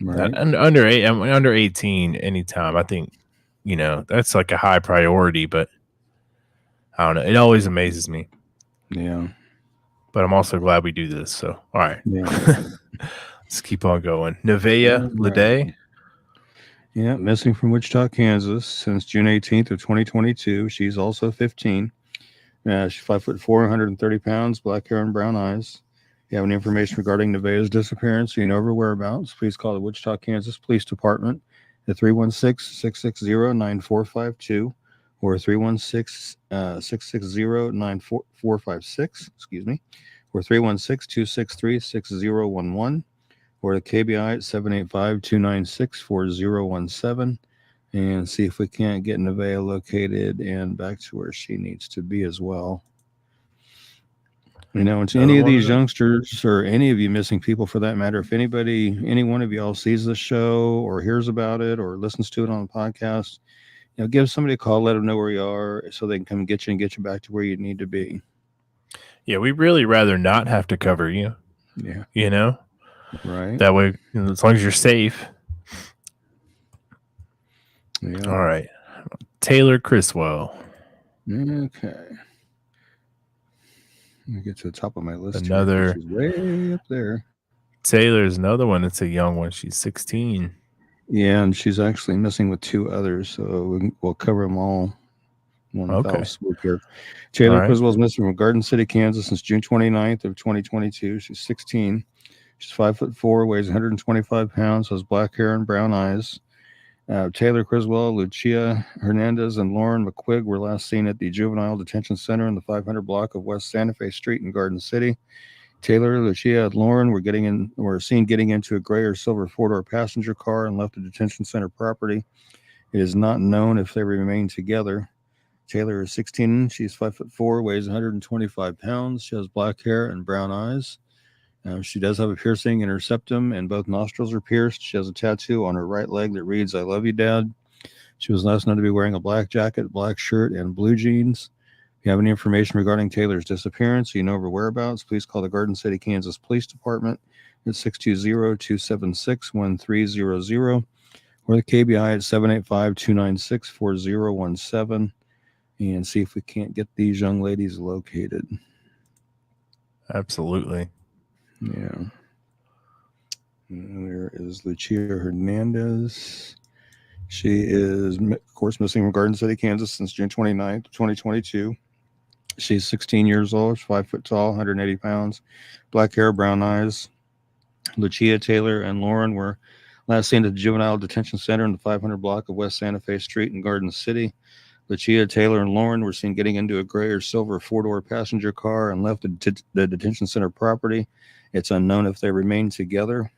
Right. Under 18 anytime, I think, that's like a high priority, but I don't know. It always amazes me. Yeah. But I'm also glad we do this. So, all right. Yeah. Let's keep on going. Nevea Lede. Yeah, missing from Wichita, Kansas since June 18th of 2022. She's also 15. She's 5'4", 130 pounds, black hair and brown eyes. If you have any information regarding Nevea's disappearance or you know her whereabouts, please call the Wichita, Kansas Police Department at 316-660-9452 or 316-660-9456, or 316-263-6011 or the KBI at 785-296-4017 and see if we can't get Nevea located and back to where she needs to be as well. To any of these youngsters or any of you missing people for that matter, if any one of y'all sees the show or hears about it or listens to it on the podcast, give somebody a call, let them know where you are so they can come get you and get you back to where you need to be. Yeah, we'd really rather not have to cover you. Yeah. Right. That way, as long as you're safe. Yeah. All right. Taylor Criswell. Okay. Let me get to the top of my list. Another. She's way up there. Taylor's another one. It's a young one. She's 16. Yeah, and she's actually missing with two others, so we'll cover them all. One foul swoop here. Taylor Criswell's missing from Garden City, Kansas since June 29th of 2022. She's 16. She's 5'4", weighs 125 pounds, has black hair and brown eyes. Taylor Criswell, Lucia Hernandez, and Lauren McQuigg were last seen at the Juvenile Detention Center in the 500 block of West Santa Fe Street in Garden City. Taylor, Lucia, and Lauren were seen getting into a gray or silver four-door passenger car and left the detention center property. It is not known if they remain together. Taylor is 16. She's 5'4", weighs 125 pounds. She has black hair and brown eyes. She does have a piercing in her septum, and both nostrils are pierced. She has a tattoo on her right leg that reads, "I love you, Dad." She was last known to be wearing a black jacket, black shirt, and blue jeans. If you have any information regarding Taylor's disappearance, or you know her whereabouts, please call the Garden City, Kansas Police Department at 620-276-1300 or the KBI at 785-296-4017 and see if we can't get these young ladies located. Absolutely. Yeah. And there is Lucia Hernandez. She is, of course, missing from Garden City, Kansas since June 29th, 2022. She's 16 years old. She's 5 foot tall, 180 pounds, black hair, brown eyes. Lucia, Taylor, and Lauren were last seen at the Juvenile Detention Center in the 500 block of West Santa Fe Street in Garden City. Lucia, Taylor, and Lauren were seen getting into a gray or silver 4-door passenger car and left the detention center property. It's unknown if they remain together.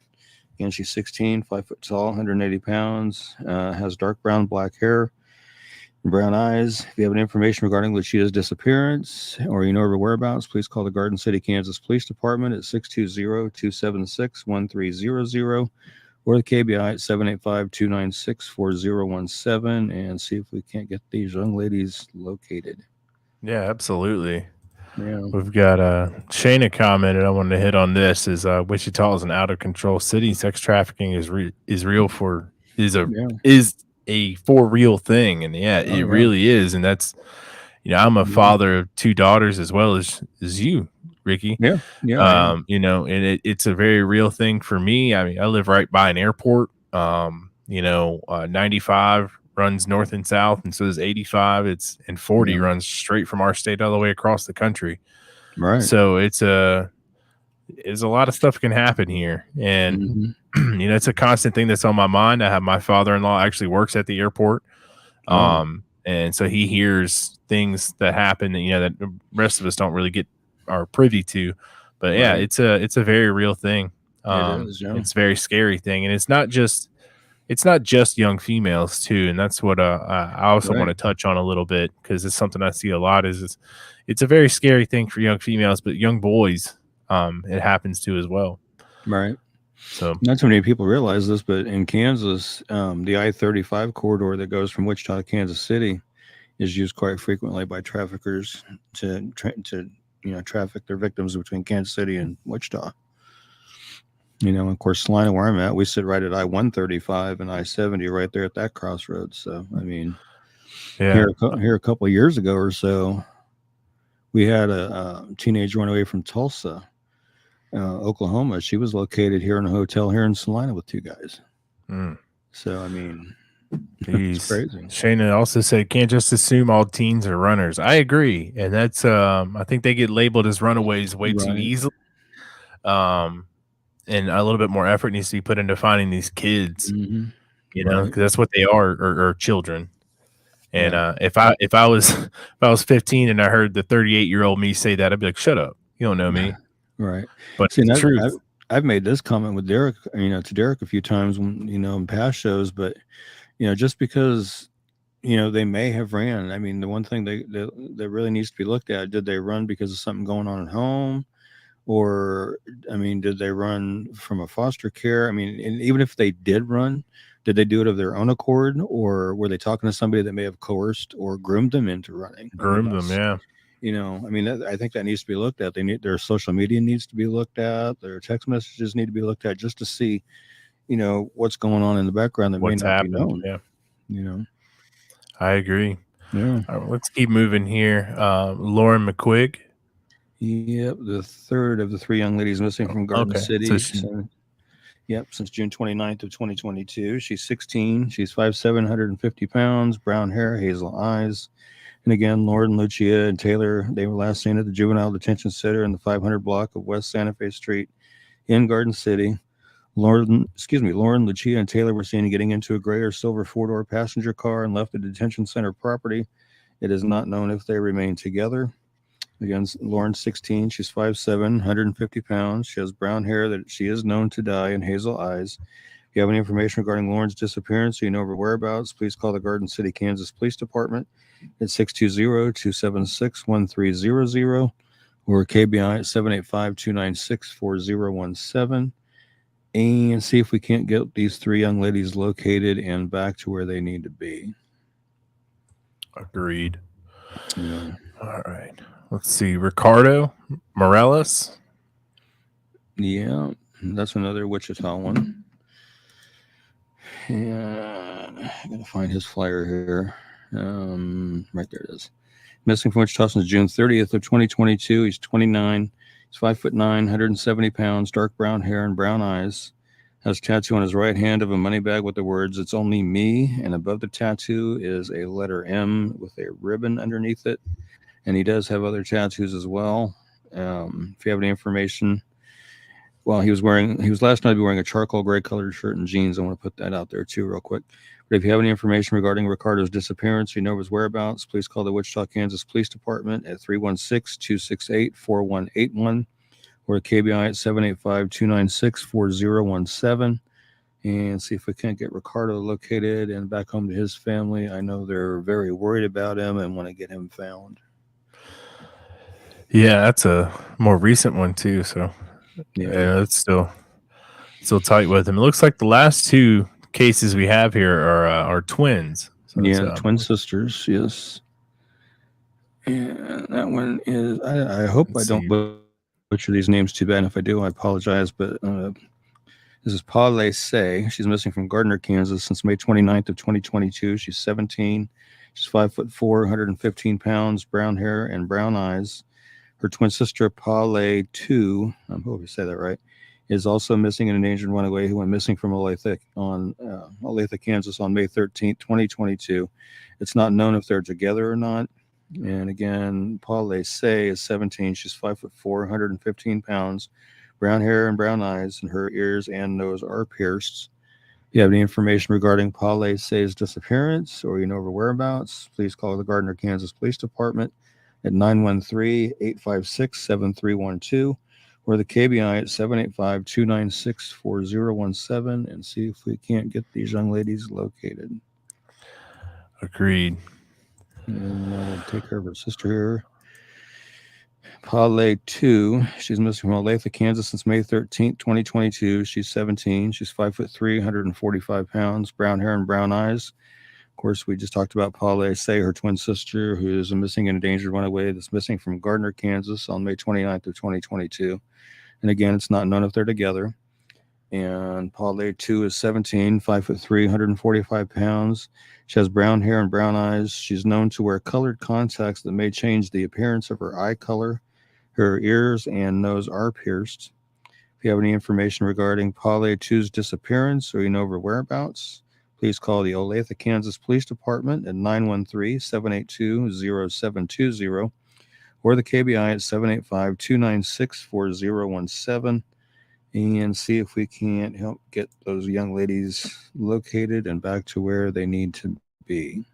Again, she's 16, 5 foot tall, 180 pounds, has dark brown, black hair, brown eyes. If you have any information regarding Lucia's disappearance or you know her whereabouts, please call the Garden City, Kansas Police Department at 620-276-1300 or the KBI at 785-296-4017 and see if we can't get these young ladies located. Yeah, absolutely. Yeah. We've got Shayna commented. I wanted to hit on this. Is Wichita is an out of control city. Sex trafficking is real for a for real thing, and it really is. And that's I'm a father of 2 daughters as well as you, Ricky. Yeah. And it's a very real thing for me. I mean, I live right by an airport. 95 runs north and south, and so does 85. And 40 runs straight from our state all the way across the country. Right. So it's a lot of stuff can happen here, and it's a constant thing that's on my mind. I have my father-in-law actually works at the airport, and so he hears things that happen that the rest of us don't really get are privy to. But it's a very real thing. It's a very scary thing, and it's not just young females too, and that's what I also want to touch on a little bit, because it's something I see a lot. It's a very scary thing for young females, but young boys, it happens to as well. Right. So not too many people realize this, but in Kansas, the I-35 corridor that goes from Wichita to Kansas City is used quite frequently by traffickers to traffic their victims between Kansas City and Wichita. Of course, Salina, where I'm at, we sit right at I-135 and I-70 right there at that crossroads. So, I mean, here a couple of years ago or so, we had a teenage runaway from Tulsa, Oklahoma. She was located here in a hotel here in Salina with 2 guys. So, I mean, it's crazy. Shayna also said, can't just assume all teens are runners. I agree. And that's, I think they get labeled as runaways way too easily. And a little bit more effort needs to be put into finding these kids, because that's what they are children. And if I was 15 and I heard the 38-year-old me say that, I'd be like, shut up, you don't know me. Right. But see, the truth. I've made this comment with Derek, to Derek a few times when, in past shows, but just because they may have ran. I mean, the one thing that really needs to be looked at, did they run because of something going on at home? Or, I mean, did they run from a foster care? I mean, and even if they did run, did they do it of their own accord, or were they talking to somebody that may have coerced or groomed them into running? I think that needs to be looked at. Their social media needs to be looked at. Their text messages need to be looked at just to see, what's going on in the background that may not be known. Yeah. I agree. Yeah. All right, let's keep moving here. Lauren McQuigg. Yep, the third of the 3 young ladies missing from Garden City. Since June 29th of 2022. She's 16. She's 5'7", 150 pounds, brown hair, hazel eyes. And again, Lauren, Lucia, and Taylor, they were last seen at the Juvenile Detention Center in the 500 block of West Santa Fe Street in Garden City. Lauren, Lucia, and Taylor were seen getting into a gray or silver 4-door passenger car and left the detention center property. It is not known if they remain together. Again, Lauren's 16. She's 5'7", 150 pounds. She has brown hair that she is known to dye and hazel eyes. If you have any information regarding Lauren's disappearance or you know her whereabouts, please call the Garden City, Kansas Police Department at 620-276-1300 or KBI at 785-296-4017 and see if we can't get these 3 young ladies located and back to where they need to be. Agreed. Yeah. All right. Let's see. Ricardo Morales. Yeah, that's another Wichita one. Yeah, I'm going to find his flyer here. Right there it is. Missing from Wichita since June 30th of 2022. He's 29. He's 5'9", 170 pounds, dark brown hair and brown eyes. Has a tattoo on his right hand of a money bag with the words, "It's only me." And above the tattoo is a letter M with a ribbon underneath it. And he does have other tattoos as well. If you have any information, well, he was last night wearing a charcoal gray colored shirt and jeans. I want to put that out there too, real quick. But if you have any information regarding Ricardo's disappearance, or you know his whereabouts, please call the Wichita, Kansas Police Department at 316-268-4181 or KBI at 785-296-4017 and see if we can't get Ricardo located and back home to his family. I know they're very worried about him and want to get him found. Yeah, that's a more recent one too. So yeah, it's still tight with him. It looks like the last two cases we have here are twins. So twin sisters. Yes, and that one is. I hope I don't butcher these names too bad. And if I do, I apologize. But this is Pauley Say. She's missing from Gardner, Kansas since May 29th of 2022. She's 17. She's 5'4", 115 pounds, brown hair and brown eyes. Her twin sister, Pauley 2, I hope I say that right, is also missing and endangered runaway who went missing from Olathe, Kansas on May 13th, 2022. It's not known if they're together or not. And again, Pauley Say is 17. She's 5'4", 115 pounds, brown hair and brown eyes, and her ears and nose are pierced. If you have any information regarding Pauley Say's disappearance or you know her whereabouts, please call the Gardner, Kansas Police Department at 913-856-7312 or the KBI at 785-296-4017 and see if we can't get these young ladies located. Agreed. And we'll take care of her sister here. Pauley 2, she's missing from Olathe, Kansas since May 13th, 2022. She's 17. She's 5'3", 145 pounds, brown hair and brown eyes. Of course, we just talked about Pauley Say, her twin sister, who is a missing and endangered runaway that's missing from Gardner, Kansas on May 29th of 2022. And again, it's not known if they're together. And Pauley 2 is 17, 5'3", 145 pounds. She has brown hair and brown eyes. She's known to wear colored contacts that may change the appearance of her eye color. Her ears and nose are pierced. If you have any information regarding Pauley 2's disappearance or you know her whereabouts, please call the Olathe, Kansas Police Department at 913-782-0720 or the KBI at 785-296-4017 and see if we can't help get those young ladies located and back to where they need to be.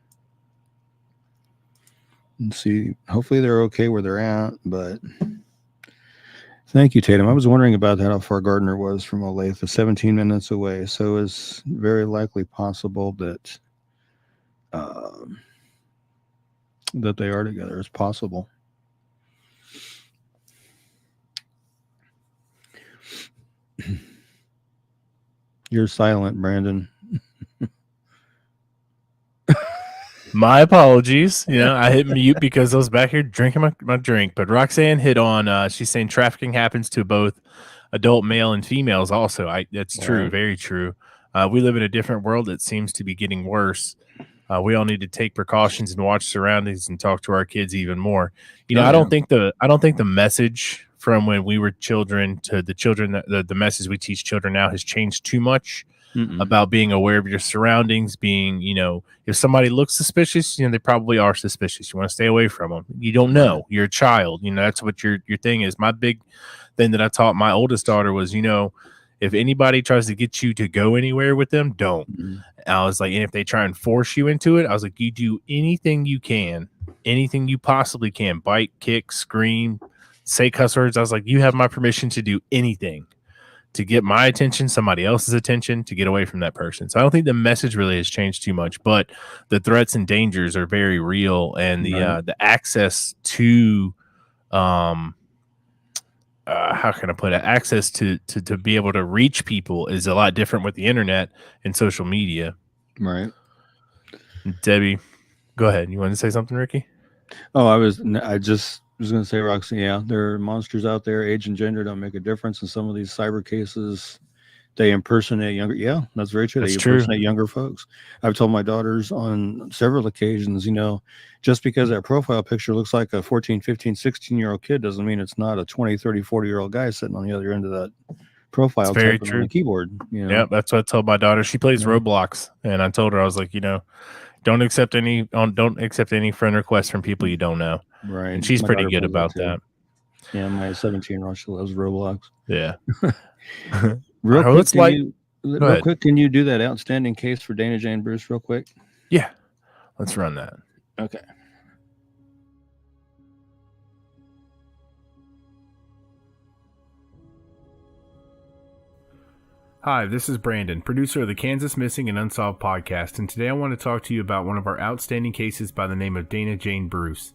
And see, hopefully they're okay where they're at, but thank you, Tatum. I was wondering about that, how far Gardner was from Olathe, 17 minutes away. So it's very likely possible that that they are together. It's possible. You're silent, Brandon. My apologies. I hit mute because I was back here drinking my drink. But Roxanne hit on, she's saying trafficking happens to both adult male and females also. That's true. Very true. We live in a different world that seems to be getting worse. We all need to take precautions and watch surroundings and talk to our kids even more. I don't think the message from when we were children to the children, the message we teach children now has changed too much. About being aware of your surroundings, being, if somebody looks suspicious, they probably are suspicious. You want to stay away from them. You don't know. You're a child. That's what your thing is. My big thing that I taught my oldest daughter was, if anybody tries to get you to go anywhere with them, don't. I was like, and if they try and force you into it, I was like, you do anything you can, anything you possibly can, bite, kick, scream, say cuss words. I was like, you have my permission to do anything to get my attention, somebody else's attention, to get away from that person. So I don't think the message really has changed too much, but the threats and dangers are very real, and the access to how can I put it? Access to be able to reach people is a lot different with the internet and social media. Right. Debbie, go ahead. You want to say something, Ricky? Oh, I just was going to say, Roxy, yeah, there are monsters out there. Age and gender don't make a difference in some of these cyber cases. They impersonate younger. Yeah, that's very true. They impersonate younger folks. I've told my daughters on several occasions, just because that profile picture looks like a 14, 15, 16-year-old kid doesn't mean it's not a 20, 30, 40-year-old guy sitting on the other end of that profile It's very typing on true. the keyboard. You know? Yep, that's what I told my daughter. She plays Yeah. Roblox, and I told her, I was like, don't accept any friend requests from people you don't know. Right. And she's My pretty daughter good plays about too. that. Yeah, my 17-year-old, she loves Roblox. Yeah. Real quick, ahead. Can you do that outstanding case for Dana Jane Bruce real quick? Yeah. Let's run that. Okay. Hi, this is Brandon, producer of the Kansas Missing and Unsolved podcast, and today I want to talk to you about one of our outstanding cases by the name of Dana Jane Bruce.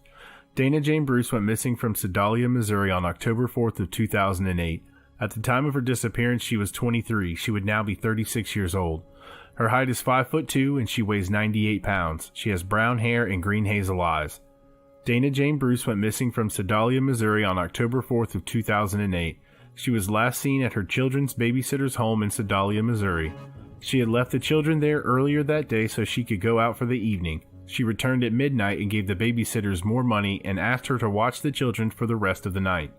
Dana Jane Bruce went missing from Sedalia, Missouri on October 4th of 2008. At the time of her disappearance, she was 23. She would now be 36 years old. Her height is 5'2" and she weighs 98 pounds. She has brown hair and green hazel eyes. Dana Jane Bruce went missing from Sedalia, Missouri on October 4th of 2008. She was last seen at her children's babysitter's home in Sedalia, Missouri. She had left the children there earlier that day so she could go out for the evening. She returned at midnight and gave the babysitters more money and asked her to watch the children for the rest of the night.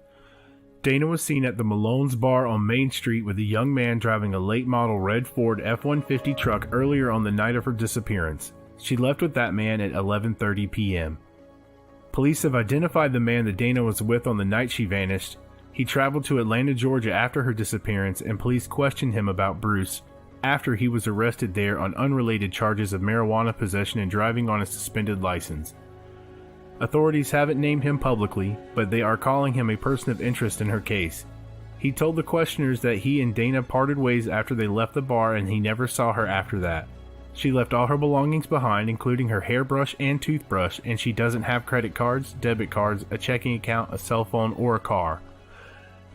Dana was seen at the Malone's Bar on Main Street with a young man driving a late-model red Ford F-150 truck earlier on the night of her disappearance. She left with that man at 11:30 p.m. Police have identified the man that Dana was with on the night she vanished. He traveled to Atlanta, Georgia after her disappearance, and police questioned him about Bruce after he was arrested there on unrelated charges of marijuana possession and driving on a suspended license. Authorities haven't named him publicly, but they are calling him a person of interest in her case. He told the questioners that he and Dana parted ways after they left the bar and he never saw her after that. She left all her belongings behind, including her hairbrush and toothbrush, and she doesn't have credit cards, debit cards, a checking account, a cell phone, or a car.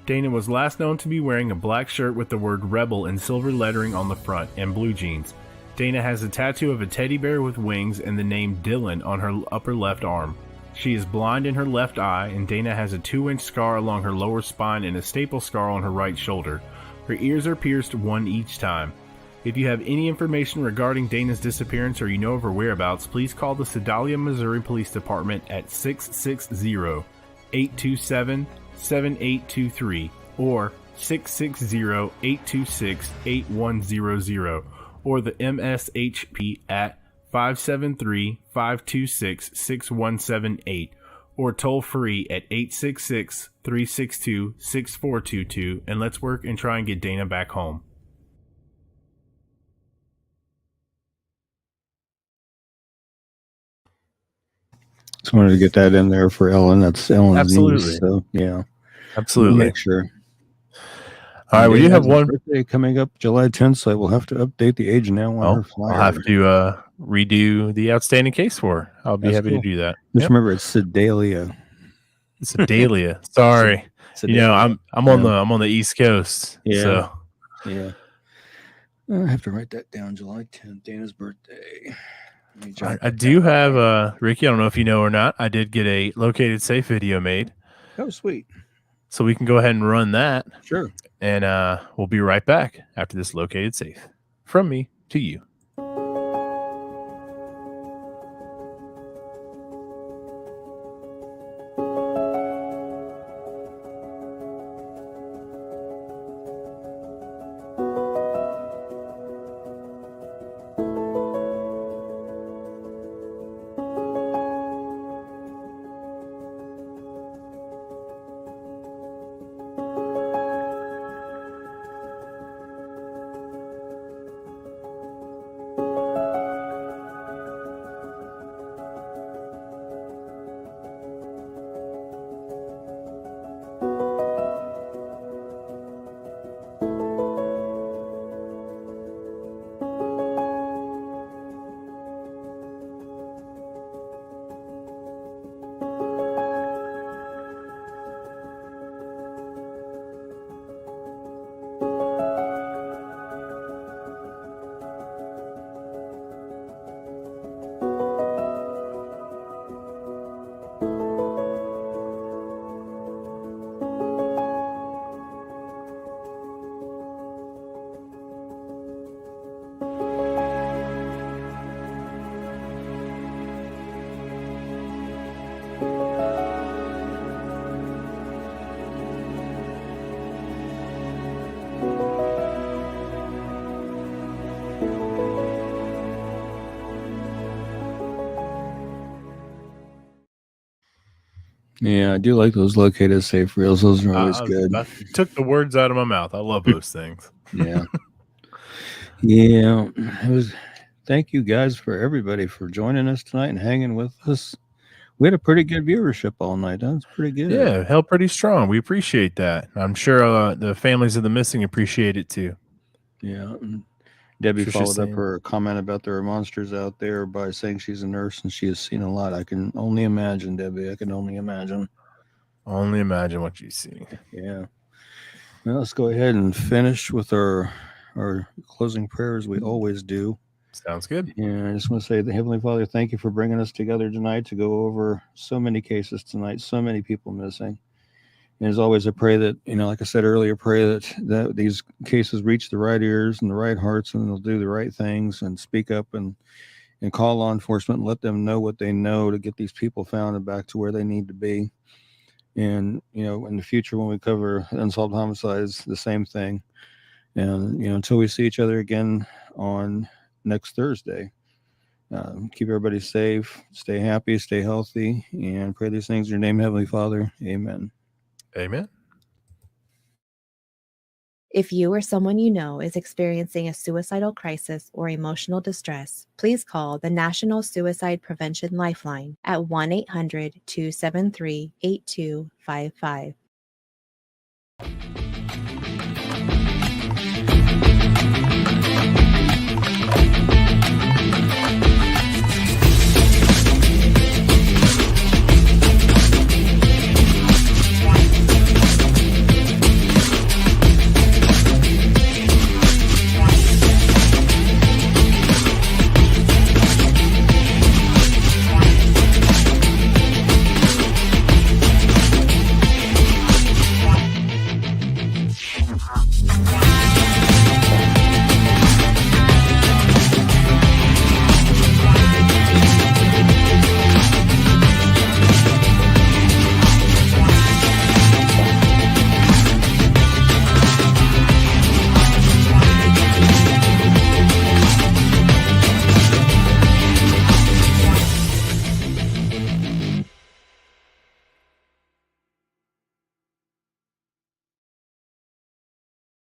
Dana was last known to be wearing a black shirt with the word Rebel in silver lettering on the front and blue jeans. Dana has a tattoo of a teddy bear with wings and the name Dylan on her upper left arm. She is blind in her left eye, and Dana has a 2-inch scar along her lower spine and a staple scar on her right shoulder. Her ears are pierced, one each time. If you have any information regarding Dana's disappearance or you know of her whereabouts, please call the Sedalia, Missouri Police Department at 660-827-7823 or 660-826-8100 or the MSHP at 573-526-6178 or toll free at 866-362-6422, and let's work and try and get Dana back home. Just wanted to get that in there for Ellen. That's Ellen's Absolutely. niece. So yeah, Absolutely. we'll make sure. All right, we do have one birthday coming up July 10th, so we'll have to update the age now on her flyer. I'll have to redo the outstanding case for her. I'll be happy to do that. Just remember, it's Sedalia. Sedalia. Sorry. Sedalia. I'm on the East Coast. Yeah. So. Yeah. I have to write that down. July 10th, Dana's birthday. I do have Ricky, I don't know if you know or not, I did get a located safe video made. Oh, sweet. So we can go ahead and run that. Sure. And we'll be right back after this located safe. From me to you. Yeah, I do like those located safe reels. Those are always good. I took the words out of my mouth. I love those things. Yeah. Yeah. It was. Thank you guys for everybody for joining us tonight and hanging with us. We had a pretty good viewership all night. That was pretty good. Yeah, held pretty strong. We appreciate that. I'm sure the families of the missing appreciate it too. Yeah. Debbie Trisha followed up saying- her comment about there are monsters out there by saying she's a nurse and she has seen a lot. I can only imagine, Debbie. I can only imagine. Only imagine what you see. Yeah. Well, let's go ahead and finish with our closing prayers. We always do. Sounds good. And I just want to say, the Heavenly Father, thank you for bringing us together tonight to go over so many cases tonight, so many people missing. And as always, I pray that, like I said earlier, pray that these cases reach the right ears and the right hearts, and they'll do the right things and speak up and call law enforcement and let them know what they know to get these people found and back to where they need to be. And, in the future, when we cover unsolved homicides, the same thing. And, until we see each other again on next Thursday, keep everybody safe, stay happy, stay healthy, and pray these things in your name, Heavenly Father. Amen. Amen. If you or someone you know is experiencing a suicidal crisis or emotional distress, please call the National Suicide Prevention Lifeline at 1-800-273-8255.